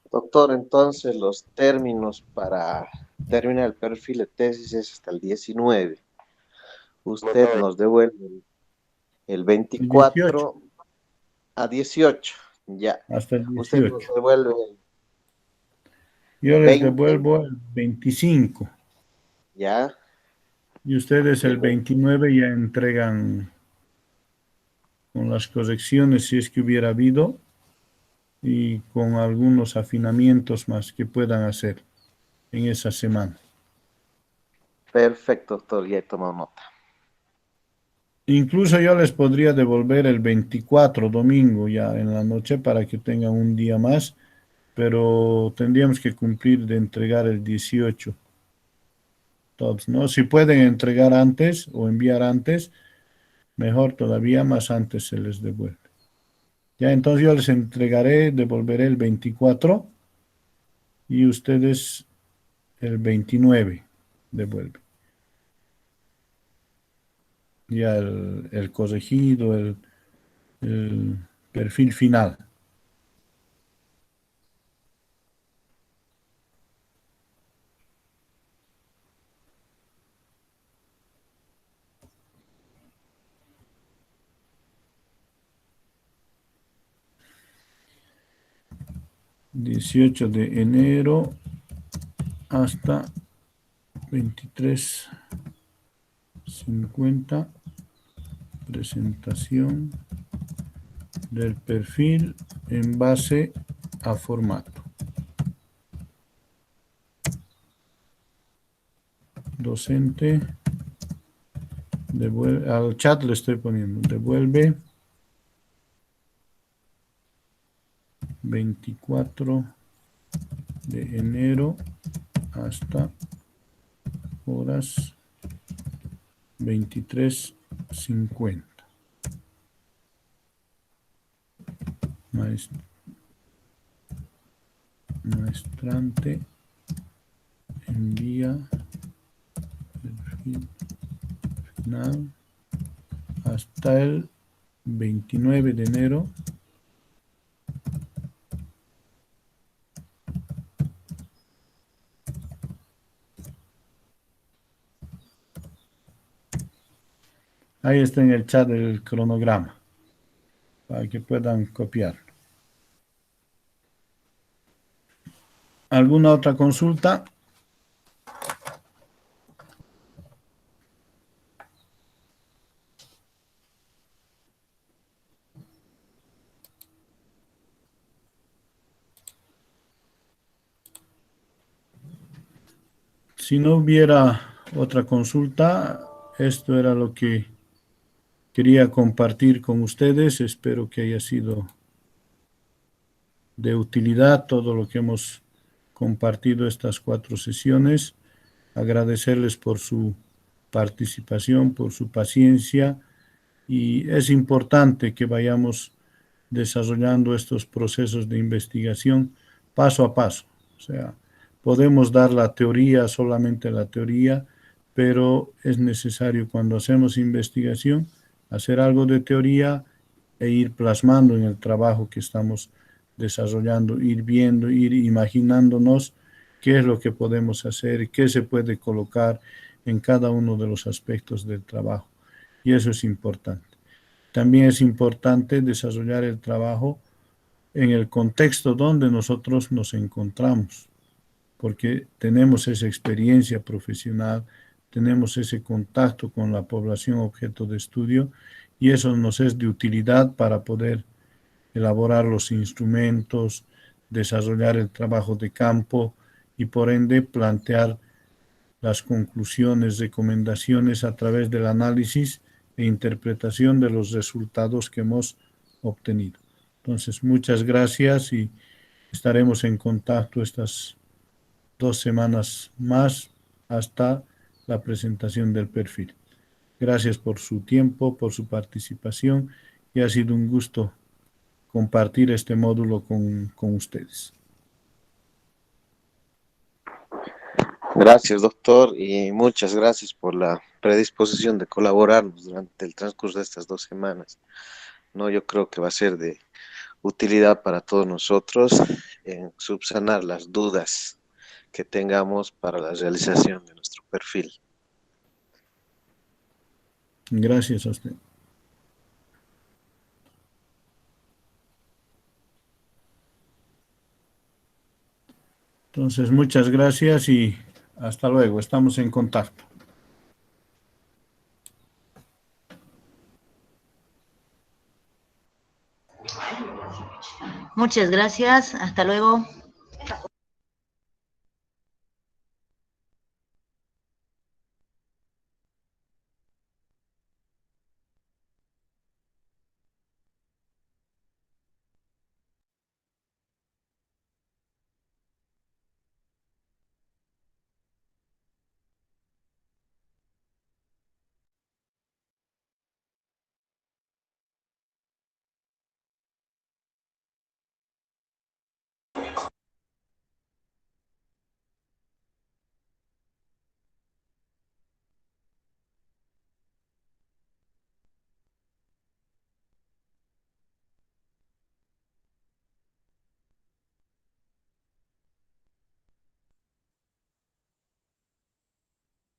Doctor, entonces los términos para terminar el perfil de tesis es hasta el 19. Usted nos devuelve el El 18, 24 a 18. Ya. hasta el Usted nos 18. devuelve el Yo les 20. devuelvo el 25 Ya. y ustedes Y el el 29 ya entregan con las correcciones si es que hubiera habido y con algunos afinamientos más que puedan hacer en esa semana. Perfecto, doctor, ya he tomado nota. Incluso yo les podría devolver el 24 domingo ya en la noche para que tengan un día más, pero tendríamos que cumplir de entregar el 18 todos, ¿no? Si pueden entregar antes o enviar antes, mejor todavía, más antes se les devuelve. Ya entonces yo les entregaré, devolveré el 24 y ustedes el 29 devuelven. Ya el corregido, el perfil final. Dieciocho de enero hasta 23:50, presentación del perfil en base a formato. Docente, devuelve, al chat le estoy poniendo, devuelve 24 de enero hasta horas 23:50. Maestrante envía final hasta el 29 de enero. Ahí está en el chat el cronograma, para que puedan copiar. ¿Alguna otra consulta? Si no hubiera otra consulta, esto era lo que quería compartir con ustedes. Espero que haya sido de utilidad todo lo que hemos compartido estas 4 sesiones. Agradecerles por su participación, por su paciencia, y es importante que vayamos desarrollando estos procesos de investigación paso a paso. O sea, podemos dar la teoría, solamente la teoría, pero es necesario cuando hacemos investigación hacer algo de teoría e ir plasmando en el trabajo que estamos desarrollando, ir viendo, ir imaginándonos qué es lo que podemos hacer, qué se puede colocar en cada uno de los aspectos del trabajo. Y eso es importante. También es importante desarrollar el trabajo en el contexto donde nosotros nos encontramos, porque tenemos esa experiencia profesional, tenemos ese contacto con la población objeto de estudio, y eso nos es de utilidad para poder elaborar los instrumentos, desarrollar el trabajo de campo y por ende plantear las conclusiones, recomendaciones a través del análisis e interpretación de los resultados que hemos obtenido. Entonces, muchas gracias y estaremos en contacto estas 2 semanas más hasta la presentación del perfil. Gracias por su tiempo, por su participación, y ha sido un gusto compartir este módulo con ustedes. Gracias, doctor, y muchas gracias por la predisposición de colaborarnos durante el transcurso de estas 2 semanas. No, yo creo que va a ser de utilidad para todos nosotros en subsanar las dudas que tengamos para la realización de nuestro perfil. Gracias a usted. Entonces, muchas gracias y hasta luego. Estamos en contacto. Muchas gracias. Hasta luego.